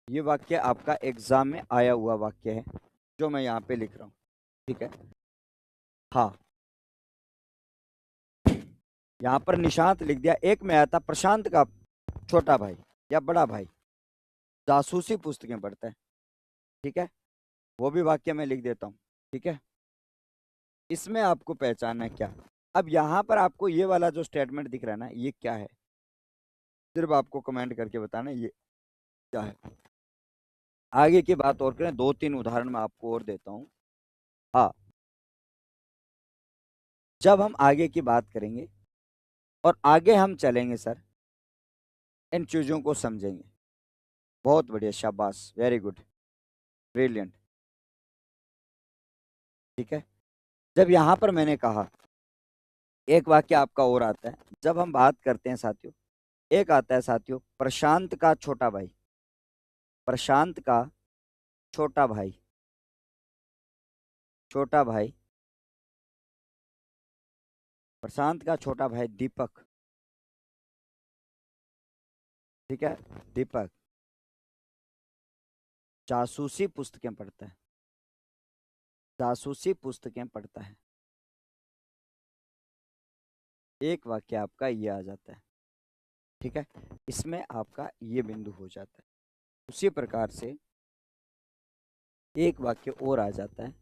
ये वाक्य आपका एग्जाम में आया हुआ वाक्य है, जो मैं यहाँ पे लिख रहा हूँ, ठीक है। हाँ, यहाँ पर निशांत लिख दिया। एक में आया था प्रशांत का छोटा भाई या बड़ा भाई जासूसी पुस्तकें पढ़ता है, ठीक है, वो भी वाक्य में लिख देता हूँ, ठीक है। इसमें आपको पहचानना है क्या। अब यहाँ पर आपको ये वाला जो स्टेटमेंट दिख रहा है ना, ये क्या है, सिर्फ आपको कमेंट करके बताना ये क्या है। आगे की बात और करें, 2-3 उदाहरण मैं आपको और देता हूँ। हाँ, जब हम आगे की बात करेंगे और आगे हम चलेंगे सर, इन चीजों को समझेंगे। बहुत बढ़िया, शाबाश, वेरी गुड, ब्रिलियंट, ठीक है। जब यहाँ पर मैंने कहा, एक वाक्य आपका और आता है जब हम बात करते हैं साथियों, एक आता है साथियों, प्रशांत का छोटा भाई, प्रशांत का छोटा भाई, छोटा भाई, प्रशांत का छोटा भाई दीपक, ठीक है, दीपक जासूसी पुस्तकें पढ़ता है। जासूसी पुस्तकें पढ़ता है। एक वाक्य आपका ये आ जाता है, ठीक है। इसमें आपका ये बिंदु हो जाता है। उसी प्रकार से एक वाक्य और आ जाता है,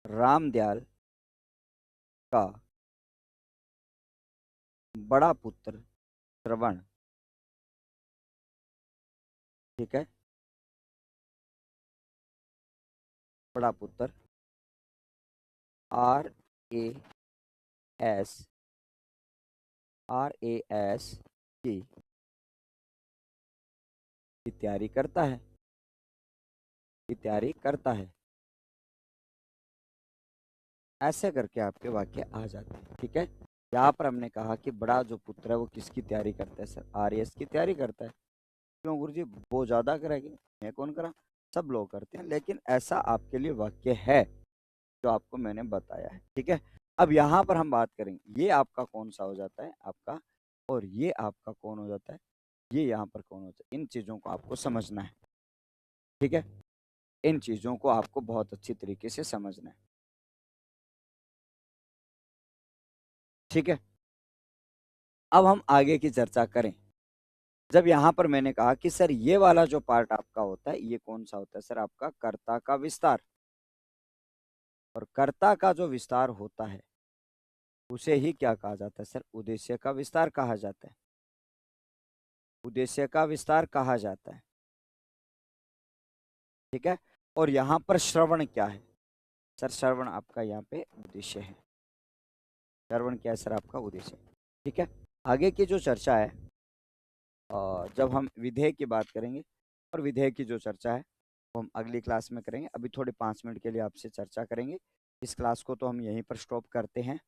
रामदयाल का बड़ा पुत्र श्रवण, ठीक है, बड़ा पुत्र आर ए एस, RAS की तैयारी करता है, की तैयारी करता है। ऐसे करके आपके वाक्य आ जाते हैं, ठीक है। यहाँ पर हमने कहा कि बड़ा जो पुत्र है वो किसकी तैयारी करता है सर, RAS की तैयारी करता है। क्यों गुरुजी, वो ज्यादा करेगी, मैं कौन करा, सब लोग करते हैं, लेकिन ऐसा आपके लिए वाक्य है जो आपको मैंने बताया है, ठीक है। अब यहाँ पर हम बात करेंगे, ये आपका कौन सा हो जाता है आपका, और ये आपका कौन हो जाता है, ये यहाँ पर कौन होता है। इन चीजों को आपको समझना है, ठीक है। इन चीजों को आपको बहुत अच्छी तरीके से समझना है, ठीक है। अब हम आगे की चर्चा करें। जब यहाँ पर मैंने कहा कि सर ये वाला जो पार्ट आपका होता है, ये कौन सा होता है सर, आपका कर्ता का विस्तार। और कर्ता का जो विस्तार होता है उसे ही क्या कहा जाता है सर, उद्देश्य का विस्तार कहा जाता है। उद्देश्य का विस्तार कहा जाता है, ठीक है। और यहाँ पर श्रवण क्या है सर, श्रवण आपका यहाँ पे उद्देश्य है। श्रवण क्या है सर, आपका उद्देश्य, ठीक है। आगे की जो चर्चा है जब हम विधेय की बात करेंगे और विधेय की जो चर्चा है वो हम अगली क्लास में करेंगे। अभी थोड़े 5 मिनट के लिए आपसे चर्चा करेंगे। इस क्लास को तो हम यहीं पर स्टॉप करते हैं।